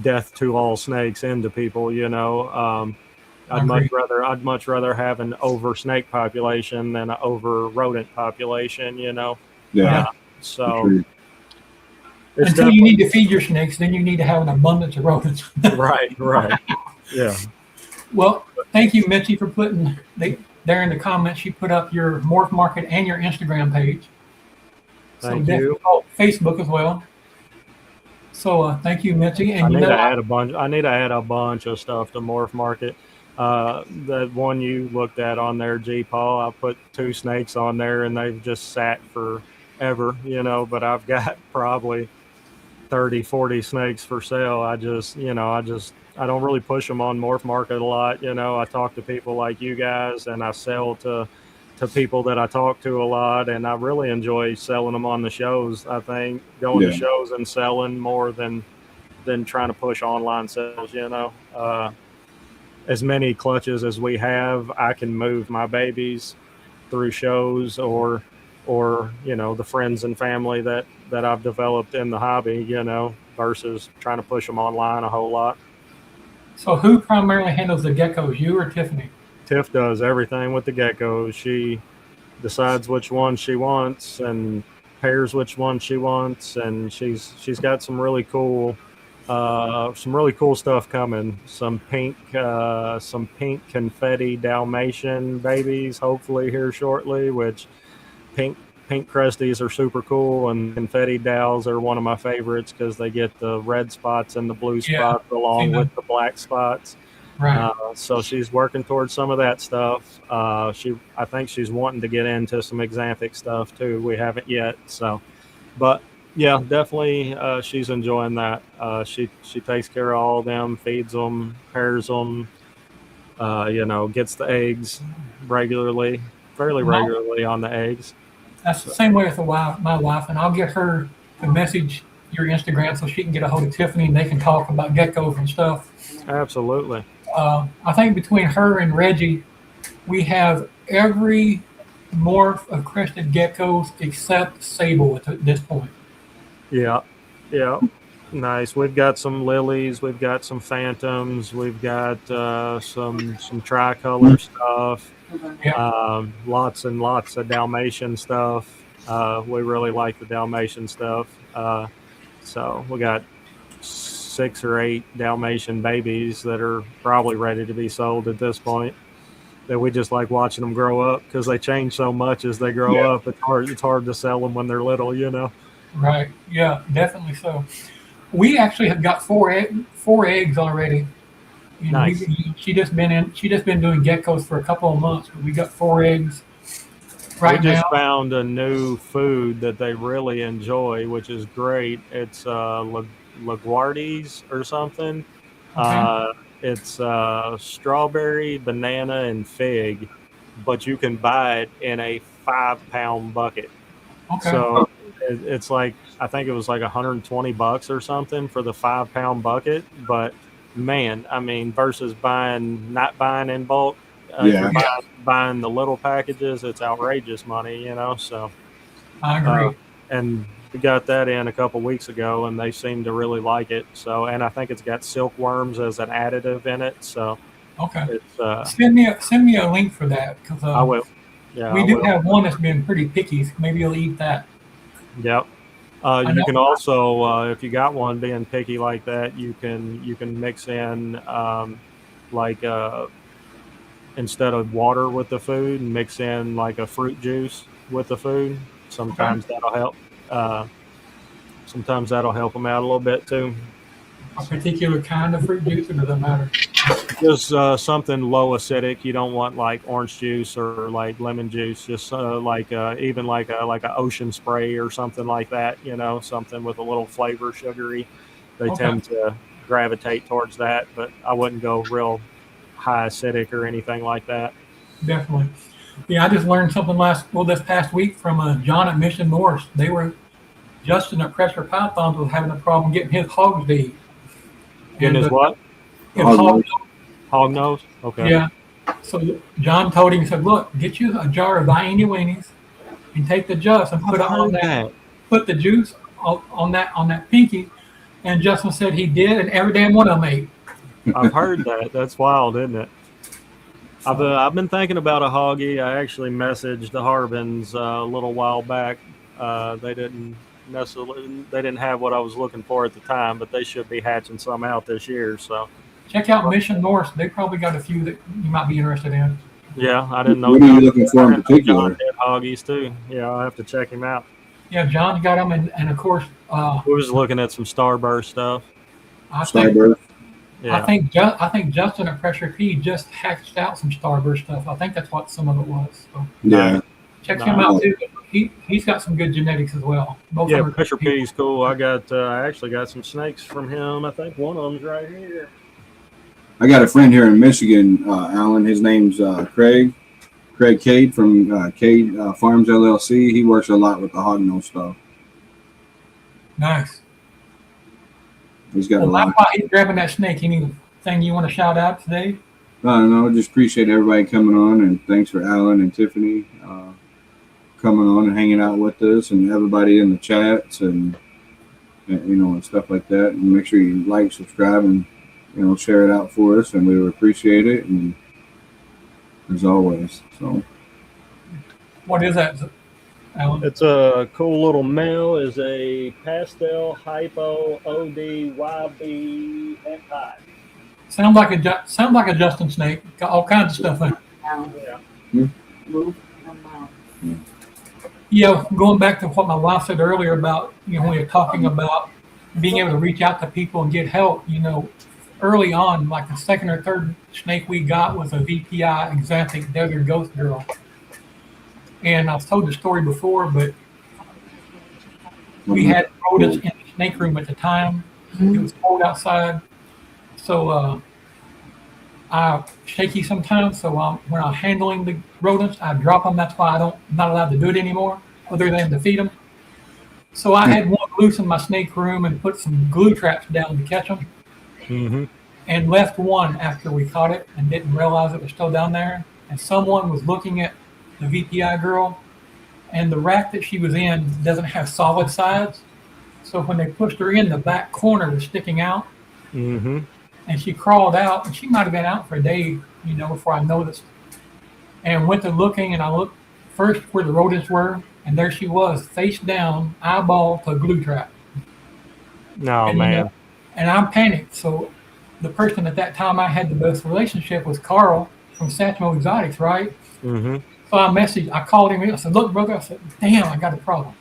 Speaker 3: death to all snakes into people. I'd much rather have an over snake population than an over rodent population. So it's
Speaker 1: until you need to feed your snakes, then you need to have an abundance of rodents.
Speaker 3: right. Yeah.
Speaker 1: Well, thank you, Mitzi, for putting there in the comments. You put up your Morph Market and your Instagram page.
Speaker 3: Thank you.
Speaker 1: Facebook as well. So thank you, Mitzi. And
Speaker 3: I need to add a bunch of stuff to Morph Market. The one you looked at on there, G-Paw, I put 2 snakes on there and they've just sat forever, but I've got probably 30, 40 snakes for sale. I don't really push them on Morph Market a lot. I talk to people like you guys and I sell to people that I talk to a lot, and I really enjoy selling them on the shows. I think going to shows and selling more than trying to push online sales. As many clutches as we have, I can move my babies through shows or the friends and family that I've developed in the hobby, versus trying to push them online a whole lot.
Speaker 1: So who primarily handles the geckos, you or Tiffany?
Speaker 3: Tiff does everything with the geckos. She decides which one she wants and pairs which one she wants, and she's got some really cool stuff coming. Some pink confetti Dalmatian babies, hopefully here shortly. Which pink cresties are super cool, and confetti dowels are one of my favorites because they get the red spots and the blue spots along with the black spots.
Speaker 1: Right.
Speaker 3: So she's working towards some of that stuff. I think she's wanting to get into some exanthic stuff too. We haven't yet. So, but yeah, definitely she's enjoying that. She takes care of all of them, feeds them, pairs them. Gets the eggs fairly regularly on the eggs.
Speaker 1: That's the same way with my wife, and I'll get her to message your Instagram so she can get a hold of Tiffany and they can talk about geckos and stuff.
Speaker 3: Absolutely.
Speaker 1: I think between her and Reggie, we have every morph of crested geckos except sable at this point.
Speaker 3: Yeah. Nice. We've got some lilies. We've got some phantoms. We've got some tricolor stuff.
Speaker 1: Yeah.
Speaker 3: Lots and lots of Dalmatian stuff. We really like the Dalmatian stuff. So we got 6 or 8 Dalmatian babies that are probably ready to be sold at this point. That we just like watching them grow up because they change so much as they grow up. It's hard to sell them when they're little,
Speaker 1: Right. Yeah, definitely so. We actually have got 4 eggs already.
Speaker 3: Nice.
Speaker 1: She just been doing geckos for a couple of months, but we got 4 eggs right now.
Speaker 3: We just found a new food that they really enjoy, which is great. It's LaGuardies or something.
Speaker 1: Okay.
Speaker 3: It's strawberry, banana, and fig, but you can buy it in a 5-pound bucket.
Speaker 1: Okay.
Speaker 3: So it's like, I think it was like $120 or something for the 5-pound bucket. But man, I mean, versus not buying in bulk, buying the little packages, it's outrageous money, So
Speaker 1: I agree.
Speaker 3: And we got that in a couple weeks ago, and they seem to really like it. So, and I think it's got silkworms as an additive in it. So,
Speaker 1: okay,
Speaker 3: it's,
Speaker 1: send me a link for that because
Speaker 3: I will. Yeah,
Speaker 1: we do have one that's been pretty picky. Maybe you'll eat that.
Speaker 3: Yep. You can also, if you got one being picky like that, you can mix in instead of water with the food, mix in like a fruit juice with the food. Sometimes that'll help. Sometimes that'll help them out a little bit too.
Speaker 1: a particular kind of fruit juice, or does it matter?
Speaker 3: Just something low acidic. You don't want like orange juice or like lemon juice. Just even like a ocean spray or something like that. You know, something with a little flavor, sugary. They
Speaker 1: Okay.
Speaker 3: tend to gravitate towards that, but I wouldn't go real high acidic or anything like that.
Speaker 1: Definitely. Yeah, I just learned something this past week from John at Mission North. They were Justin at Pressure Pythons was having a problem getting his hogs to eat.
Speaker 3: Getting his what?
Speaker 1: His
Speaker 2: Hog
Speaker 1: hog
Speaker 2: nose.
Speaker 3: Hog nose? Okay.
Speaker 1: Yeah. So John told him, he said, "Look, get you a jar of Vienny weenies and take the juice and put it on that. Put the juice on that pinky." And Justin said he did, and every damn one of them ate.
Speaker 3: I've heard that. That's wild, isn't it? I've been thinking about a hoggy. I actually messaged the Harbins a little while back. They didn't have what I was looking for at the time, but they should be hatching some out this year. So
Speaker 1: Check out Mission North. They probably got a few that you might be interested in.
Speaker 3: yeah, I didn't know.
Speaker 2: What are you looking for in particular?
Speaker 3: John did hoggies too. Yeah, I'll have to check him out.
Speaker 1: Yeah, John's got them, and of course,
Speaker 3: We was looking at some Starburst stuff.
Speaker 1: I think
Speaker 2: Starburst.
Speaker 3: Yeah.
Speaker 1: I think Justin at Pressure P just hatched out some Starburst stuff. I think that's what some of it was. So
Speaker 2: Yeah.
Speaker 1: check him out too. He's got some good genetics as well. Both
Speaker 3: Yeah,
Speaker 1: of them are
Speaker 3: Pressure
Speaker 1: good people.
Speaker 3: P is cool. I actually got some snakes from him. I think one of them's right here.
Speaker 2: I got a friend here in Michigan, Alan. His name's Craig Cade from Cade Farms LLC. He works a lot with the hognose stuff.
Speaker 1: Nice.
Speaker 2: He's got a
Speaker 1: Well,
Speaker 2: lot.
Speaker 1: while he's grabbing that snake, anything you want to shout out today?
Speaker 2: I don't know. Just appreciate everybody coming on, and thanks for Alan and Tiffany coming on and hanging out with us, and everybody in the chats and and stuff like that. And make sure you like, subscribe, and share it out for us, and we would appreciate it. And as always, so
Speaker 1: What is that, Alan?
Speaker 3: It's a cool little male. Is a pastel hypo OD YB hentai.
Speaker 1: Sounds like a Justin snake. Got all kinds of stuff in it.
Speaker 3: Yeah.
Speaker 4: Move them out.
Speaker 1: Yeah, going back to what my wife said earlier about, when we were talking about being able to reach out to people and get help, early on, like the second or third snake we got was a VPI exotic desert ghost girl. And I've told the story before, but we had rodents in the snake room at the time. It was cold outside. So I shaky sometimes. So when I'm handling the rodents, I drop them. That's why I'm not allowed to do it anymore, other than to feed them. So I had one loose in my snake room and put some glue traps down to catch them,
Speaker 3: Mm-hmm.
Speaker 1: and left one after we caught it and didn't realize it was still down there. And someone was looking at the VPI girl, and the rack that she was in doesn't have solid sides. So when they pushed her in, the back corner was sticking out.
Speaker 3: Mm-hmm.
Speaker 1: And she crawled out, and she might have been out for a day, before I noticed. And went to looking, and I looked first where the rodents were, and there she was, face down, eyeball to a glue trap.
Speaker 3: No,
Speaker 1: And,
Speaker 3: man.
Speaker 1: And I panicked. So the person at that time I had the best relationship was Carl from Satchmo Exotics, right?
Speaker 3: Mm-hmm.
Speaker 1: So I called him. I said, "Look, brother," I said, "Damn, I got a problem."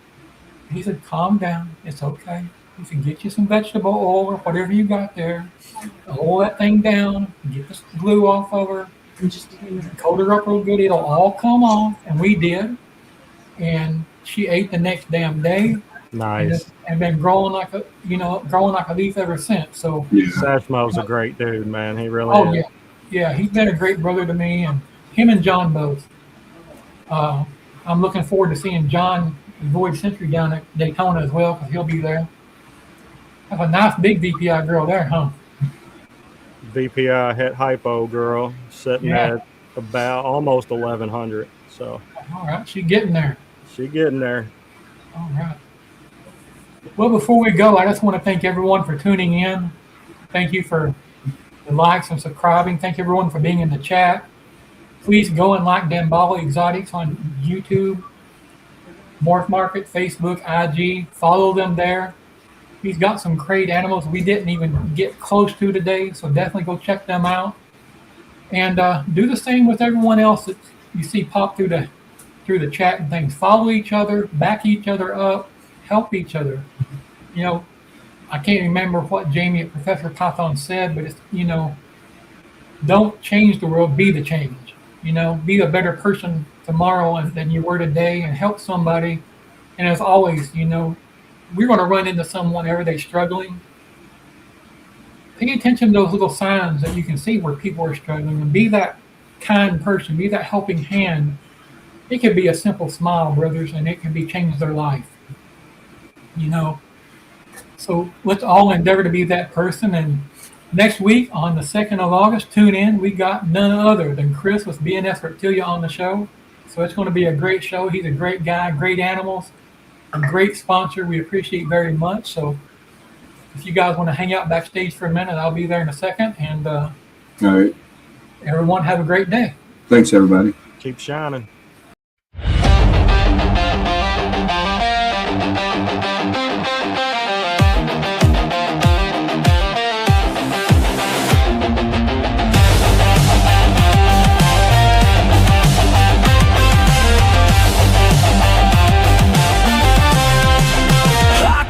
Speaker 1: He said, "Calm down. It's okay." He said, "Get you some vegetable oil or whatever you got there. Oil that thing down. Get the glue off of her. Coat her up real good. It'll all come off." And we did. And she ate the next damn day.
Speaker 3: Nice.
Speaker 1: And been growing like a leaf ever since. So,
Speaker 3: Satchmo's a great dude, man. He really
Speaker 1: oh
Speaker 3: is.
Speaker 1: yeah, he's been a great brother to me, and him and John both. I'm looking forward to seeing John Void Century down at Daytona as well, because he'll be there. Have a nice big VPI girl there, huh?
Speaker 3: VPI het hypo girl sitting
Speaker 1: Yeah.
Speaker 3: at about almost 1100. So
Speaker 1: All right, she's getting there.
Speaker 3: she getting there.
Speaker 1: All right. Well, before we go, I just want to thank everyone for tuning in. Thank you for the likes and subscribing. Thank everyone for being in the chat. Please go and like Damballah Exotics on YouTube, Morph Market, Facebook, IG. Follow them there. He's got some great animals we didn't even get close to today, so definitely go check them out. And do the same with everyone else that you see pop through the chat and things. Follow each other, back each other up, help each other. I can't remember what Jamie at Professor Python said, but it's, you know, don't change the world, be the change. You know, be a better person tomorrow than you were today, and help somebody. And as always, you know, we're going to run into someone every day struggling. Pay attention to those little signs that you can see where people are struggling, and be that kind person, be that helping hand. It could be a simple smile, brothers, and it can be change their life. You know, so let's all endeavor to be that person. And next week on the 2nd of August, tune in. We got none other than Chris with BNS Reptilia on the show. So it's going to be a great show. He's a great guy, great animals, a great sponsor. We appreciate very much. So if you guys want to hang out backstage for a minute, I'll be there in a second. And
Speaker 2: All right.
Speaker 1: everyone have a great day.
Speaker 2: Thanks, everybody.
Speaker 3: Keep shining.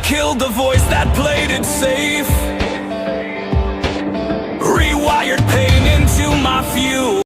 Speaker 7: Killed the voice that played it safe, rewired pain into my fuel.